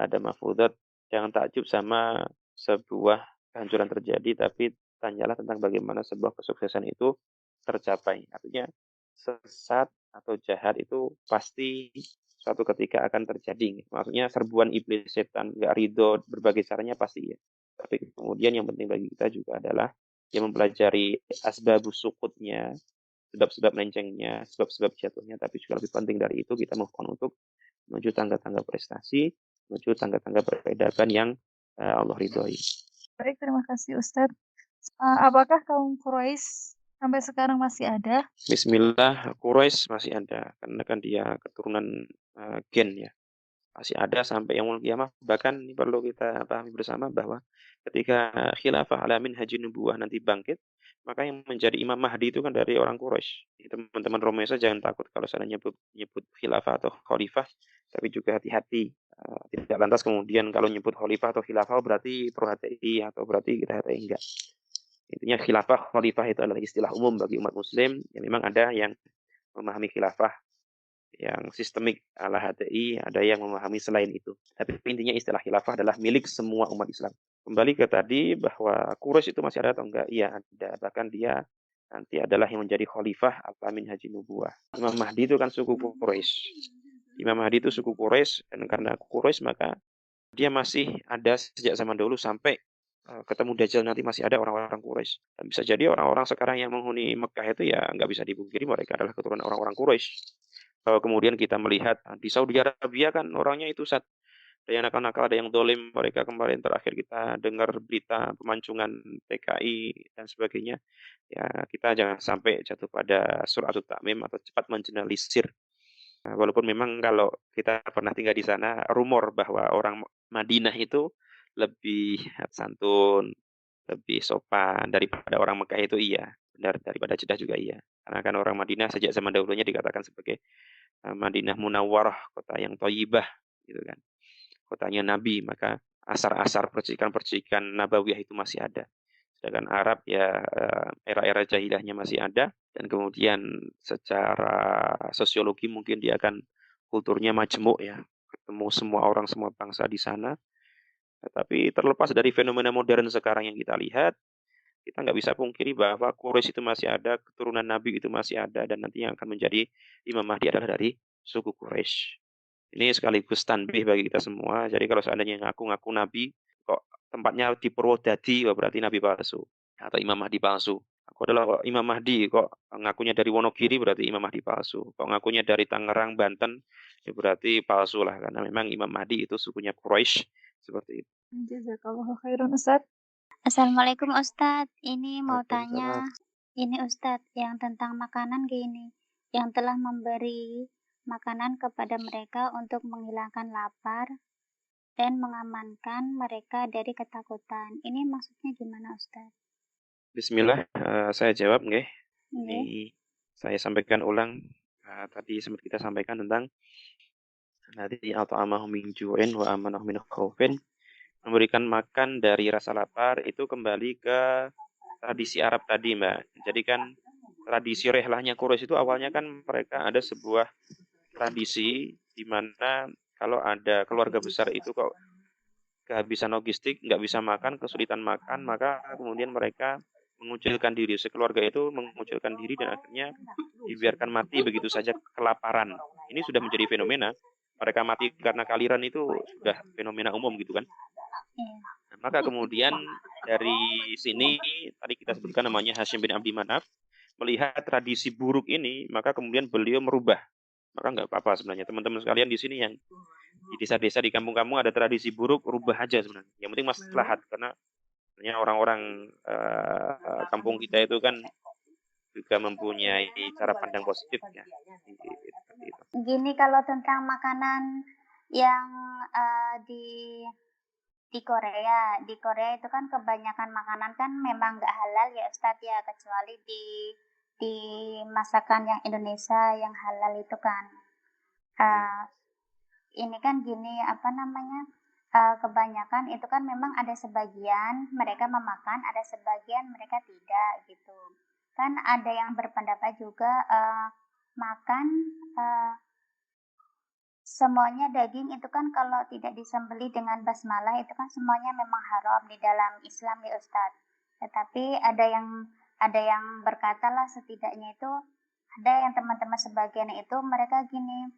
ada mafudhat, jangan takjub sama sebuah kehancuran terjadi, tapi tanyalah tentang bagaimana sebuah kesuksesan itu tercapai. Artinya sesat atau jahat itu pasti suatu ketika akan terjadi. Maksudnya serbuan iblis setan, nggak ridho, berbagai caranya pasti ya. Tapi kemudian yang penting bagi kita juga adalah yang mempelajari asbabus sukutnya, sebab-sebab melencengnya, sebab-sebab jatuhnya, tapi juga lebih penting dari itu kita move on untuk menuju tangga-tangga prestasi, menuju tangga-tangga peradaban yang Allah ridhoi. Baik, terima kasih Ustadz. Apakah kaum Quraisy sampai sekarang masih ada? Bismillah, Quraisy masih ada karena kan dia keturunan gen ya. Masih ada sampai yaumul qiyamah. Bahkan ini perlu kita pahami bersama bahwa ketika khilafah ala minhajin nubuwah nanti bangkit, maka yang menjadi Imam Mahdi itu kan dari orang Quraisy. Teman-teman Romaisa jangan takut kalau saya nyebut khilafah atau khalifah, tapi juga hati-hati. Tidak lantas kemudian kalau nyebut khalifah atau khilafah berarti pro HTI atau berarti kita HTI, enggak. Intinya khilafah, khalifah itu adalah istilah umum bagi umat muslim. Yang memang ada yang memahami khilafah yang sistemik ala HTI, ada yang memahami selain itu. Tapi intinya istilah khilafah adalah milik semua umat Islam. Kembali ke tadi bahwa Quraisy itu masih ada atau enggak? Iya ada. Bahkan dia nanti adalah yang menjadi khalifah Al-Amin Haji Nubuwah. Imam Mahdi itu kan suku Quraisy. Imam Mahdi itu suku Quraisy, dan karena Quraisy maka dia masih ada sejak zaman dahulu sampai ketemu Dajjal nanti masih ada orang-orang Quraisy. Dan bisa jadi orang-orang sekarang yang menghuni Mekah itu ya nggak bisa dipungkiri mereka adalah keturunan orang-orang Quraisy. Kalau kemudian kita melihat di Saudi Arabia kan orangnya itu ada yang nakal-nakal, ada yang dolim. Mereka kemarin terakhir kita dengar berita pemancungan PKI dan sebagainya. Ya kita jangan sampai jatuh pada suratul takmim atau cepat mengeneralisir. Walaupun memang kalau kita pernah tinggal di sana, rumor bahwa orang Madinah itu lebih santun, lebih sopan daripada orang Mekah itu iya. Benar, daripada Jeddah juga iya. Karena kan orang Madinah sejak zaman dahulunya dikatakan sebagai Madinah Munawwarah, kota yang thayyibah gitu kan. Kotanya Nabi, maka asar-asar percikan-percikan nabawiyah itu masih ada. Sedangkan Arab ya era-era jahiliyahnya masih ada, dan kemudian secara sosiologi mungkin dia akan kulturnya majemuk ya, ketemu semua orang, semua bangsa di sana. Tetapi terlepas dari fenomena modern sekarang yang kita lihat, kita nggak bisa pungkiri bahwa Quraisy itu masih ada, keturunan Nabi itu masih ada, dan nanti yang akan menjadi Imam Mahdi adalah dari suku Quraisy. Ini sekaligus tanbih bagi kita semua. Jadi kalau seandainya ngaku-ngaku Nabi, kok tempatnya di Purwodadi, wah berarti Nabi palsu. Atau Imam Mahdi palsu. Aku adalah Imam Mahdi, kok ngakunya dari Wonogiri berarti Imam Mahdi palsu. Kok ngakunya dari Tangerang, Banten, ya berarti palsu lah. Karena memang Imam Mahdi itu sukunya Quraisy. Seperti itu. Jazakallahu khairan Ustadz. Assalamualaikum Ustadz, ini mau tanya, Waalaikumsalam. ini Ustadz yang tentang makanan gini, yang telah memberi makanan kepada mereka untuk menghilangkan lapar dan mengamankan mereka dari ketakutan. Ini maksudnya gimana Ustadz? Bismillah, saya jawab nggih. Ini Ini saya sampaikan ulang. Tadi sempat kita sampaikan tentang nanti at'amahum min ju'in wa amanahum min khaufin. Memberikan makan dari rasa lapar itu kembali ke tradisi Arab tadi, Mbak. Jadi kan tradisi rehlahnya Quraisy itu awalnya kan mereka ada sebuah tradisi di mana kalau ada keluarga besar itu kok kehabisan logistik, nggak bisa makan, kesulitan makan, maka kemudian mereka mengucilkan diri. Sekeluarga itu mengucilkan diri dan akhirnya dibiarkan mati begitu saja kelaparan. Ini sudah menjadi fenomena. Mereka mati karena kaliran itu sudah fenomena umum gitu kan. Iya. Nah, maka kemudian dari sini tadi kita sebutkan namanya Hashim bin Abdi Manaf, melihat tradisi buruk ini, maka kemudian beliau merubah. Maka nggak apa-apa sebenarnya teman-teman sekalian di sini yang di desa-desa di kampung-kampung ada tradisi buruk, rubah aja sebenarnya. Yang penting maslahat karena sebenarnya orang-orang kampung kita itu kan juga mempunyai cara pandang positif ya. Seperti itu. Gini kalau tentang makanan yang di Korea itu kan kebanyakan makanan kan memang nggak halal ya Ustadz ya, kecuali di masakan yang Indonesia yang halal itu kan. Ini kan gini apa namanya, kebanyakan itu kan memang ada sebagian mereka memakan, ada sebagian mereka tidak gitu. Kan ada yang berpendapat juga makan semuanya daging itu kan kalau tidak disembelih dengan basmalah itu kan semuanya memang haram di dalam Islam ya Ustadz. Tetapi ada yang berkata lah setidaknya itu ada yang teman-teman sebagian itu mereka gini,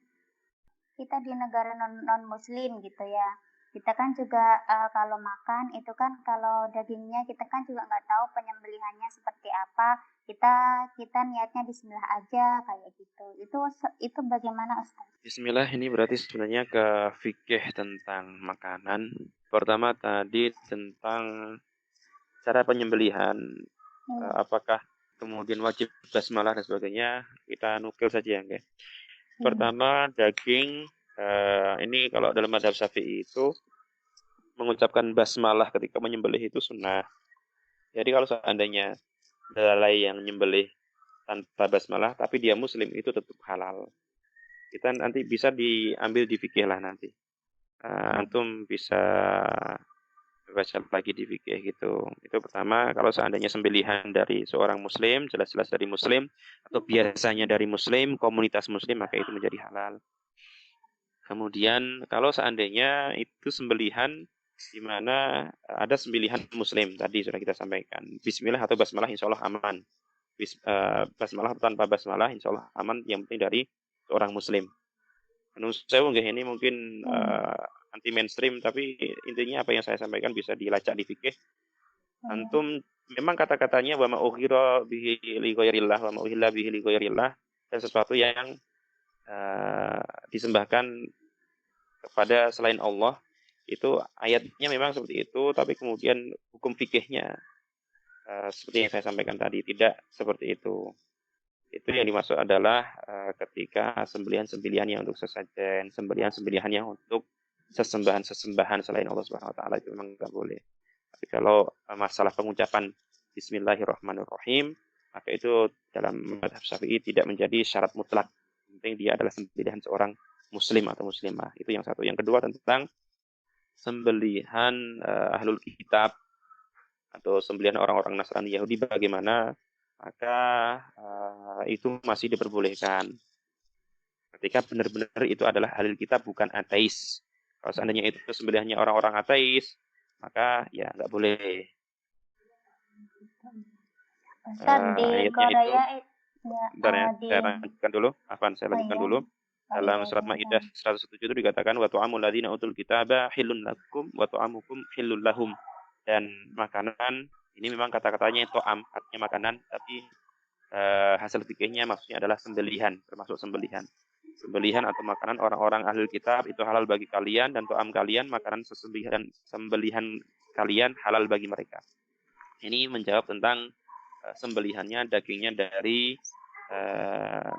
kita di negara non muslim gitu ya, kita kan juga kalau makan itu kan kalau dagingnya kita kan juga nggak tahu penyembelihannya seperti apa, kita niatnya bismillah aja kayak gitu. Itu bagaimana Ustaz? Bismillah ini berarti sebenarnya ke fikih tentang makanan. Pertama tadi tentang cara penyembelihan, apakah kemudian wajib basmalah dan sebagainya, kita nukil saja ya. Pertama daging, ini kalau dalam mazhab Syafi'i itu mengucapkan basmalah ketika menyembelih itu sunnah. Jadi kalau seandainya dalai yang menyembelih tanpa basmalah tapi dia muslim itu tetap halal. Kita nanti bisa diambil di fikih lah nanti. Antum bisa baca lagi di fikih gitu. Itu pertama, kalau seandainya sembelihan dari seorang muslim, jelas-jelas dari muslim, atau biasanya dari muslim, komunitas muslim, maka itu menjadi halal. Kemudian kalau seandainya itu sembelihan di mana ada sembelihan muslim, tadi sudah kita sampaikan. Bismillah atau basmalah insya Allah aman. Basmalah tanpa basmalah insya Allah aman, yang penting dari seorang muslim. Menurut saya ini mungkin anti mainstream, tapi intinya apa yang saya sampaikan bisa dilacak di fikih. Antum memang kata-katanya wa ma ughira bihi li ghairillah wa ma uhilla bihi li ghairillah, dan sesuatu yang disembahkan kepada selain Allah, itu ayatnya memang seperti itu, tapi kemudian hukum fikihnya seperti yang saya sampaikan tadi tidak seperti itu. Itu yang dimaksud adalah ketika sembelihan-sembelihan yang untuk sesajen, sembelihan-sembelihan yang untuk sesembahan-sesembahan selain Allah Subhanahu wa taala itu memang enggak boleh. Tapi kalau masalah pengucapan bismillahirrahmanirrahim, maka itu dalam mazhab Syafi'i tidak menjadi syarat mutlak. Yang penting dia adalah sembelihan seorang muslim atau muslimah. Itu yang satu. Yang kedua tentang sembelihan ahlul kitab atau sembelihan orang-orang Nasrani Yahudi bagaimana, maka itu masih diperbolehkan ketika benar-benar itu adalah ahlul kitab bukan ateis. Kalau seandainya itu sembelihannya orang-orang ateis, maka ya nggak boleh. Di Korea saya lanjutkan dulu. Saya lanjutkan dulu. Dalam surat Maidah 107 itu dikatakan wa tu'amul ladzina utul kitaba hillun lakum wa tu'amukum hillul lahum. Dan makanan ini memang kata-katanya to'am, artinya makanan, tapi hasil fikihnya maksudnya adalah sembelihan, termasuk sembelihan. Sembelihan atau makanan orang-orang ahlul kitab itu halal bagi kalian, dan to'am kalian, makanan sembelihan kalian halal bagi mereka. Ini menjawab tentang sembelihannya, dagingnya dari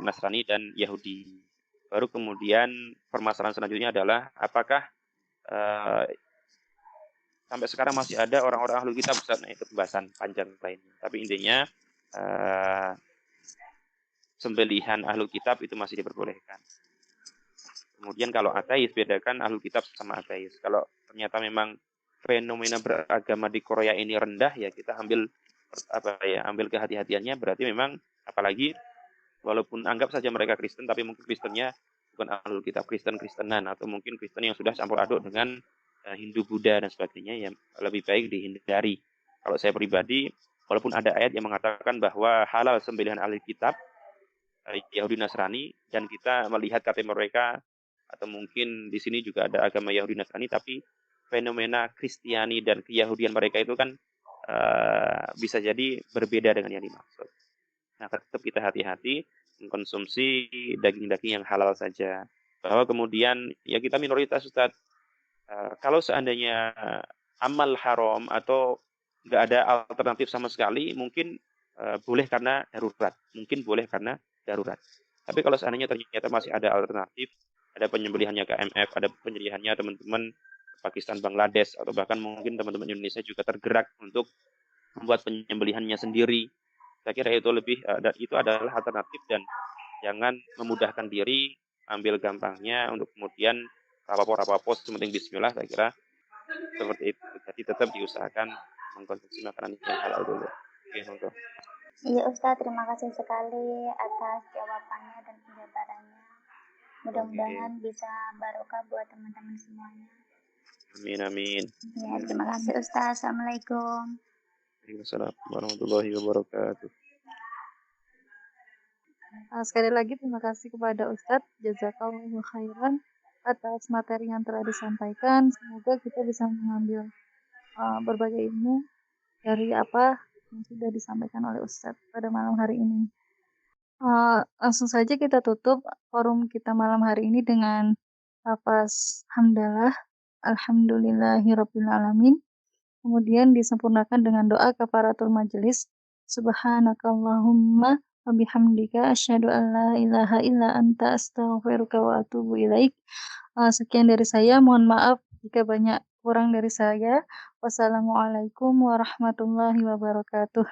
Nasrani dan Yahudi. Baru kemudian permasalahan selanjutnya adalah apakah sampai sekarang masih ada orang-orang ahlul kitab, Ustaz? Nah, itu pembahasan panjang lainnya. Tapi intinya sembelihan ahlul kitab itu masih diperbolehkan. Kemudian kalau ateis, bedakan ahlul kitab sama ateis. Kalau ternyata memang fenomena beragama di Korea ini rendah, ya kita ambil kehati-hatiannya. Berarti memang apalagi walaupun anggap saja mereka Kristen, tapi mungkin Kristennya bukan ahlul kitab Kristen-Kristenan atau mungkin Kristen yang sudah campur aduk dengan Hindu, Buddha dan sebagainya, yang lebih baik dihindari. Kalau saya pribadi, walaupun ada ayat yang mengatakan bahwa halal sembelihan ahli kitab, Yahudi Nasrani, dan kita melihat KTP mereka, atau mungkin di sini juga ada agama Yahudi Nasrani, tapi fenomena Kristiani dan keyahudian mereka itu kan bisa jadi berbeda dengan yang dimaksud. Nah, tetap kita hati-hati mengkonsumsi daging-daging yang halal saja. Bahwa kemudian ya kita minoritas, Ustaz. Kalau seandainya amal haram atau nggak ada alternatif sama sekali, mungkin boleh karena darurat. Mungkin boleh karena darurat. Tapi kalau seandainya ternyata masih ada alternatif, ada penyembelihannya KMF, ada penyembelihannya teman-teman Pakistan, Bangladesh, atau bahkan mungkin teman-teman Indonesia juga tergerak untuk membuat penyembelihannya sendiri. Saya kira itu itu adalah alternatif, dan jangan memudahkan diri, ambil gampangnya untuk kemudian apa-apa penting bismillah. Saya kira seperti itu. Jadi tetap diusahakan mengkonsumsi makanan yang halal dulu. Oke, monggo. Iya Ustadz, terima kasih sekali atas jawabannya dan penjabarannya. Mudah-mudahan bisa barokah buat teman-teman semuanya. Amin, amin. Ya, terima kasih Ustadz. Assalamualaikum. Waalaikumsalam warahmatullahi wabarakatuh. Sekali lagi terima kasih kepada Ustadz Jazakallahu khairan atas materi yang telah disampaikan. Semoga kita bisa mengambil berbagai ilmu dari apa yang sudah disampaikan oleh Ustadz pada malam hari ini. Langsung saja kita tutup forum kita malam hari ini dengan lafaz hamdalah, alhamdulillahirabbil alamin. Kemudian disempurnakan dengan doa kafaratul majelis. Subhanakallahumma wa bihamdika asyhadu an la ilaha illa anta astaghfiruka wa atubu ilaik. Sekian dari saya, mohon maaf jika banyak kurang dari saya. Wassalamualaikum warahmatullahi wabarakatuh.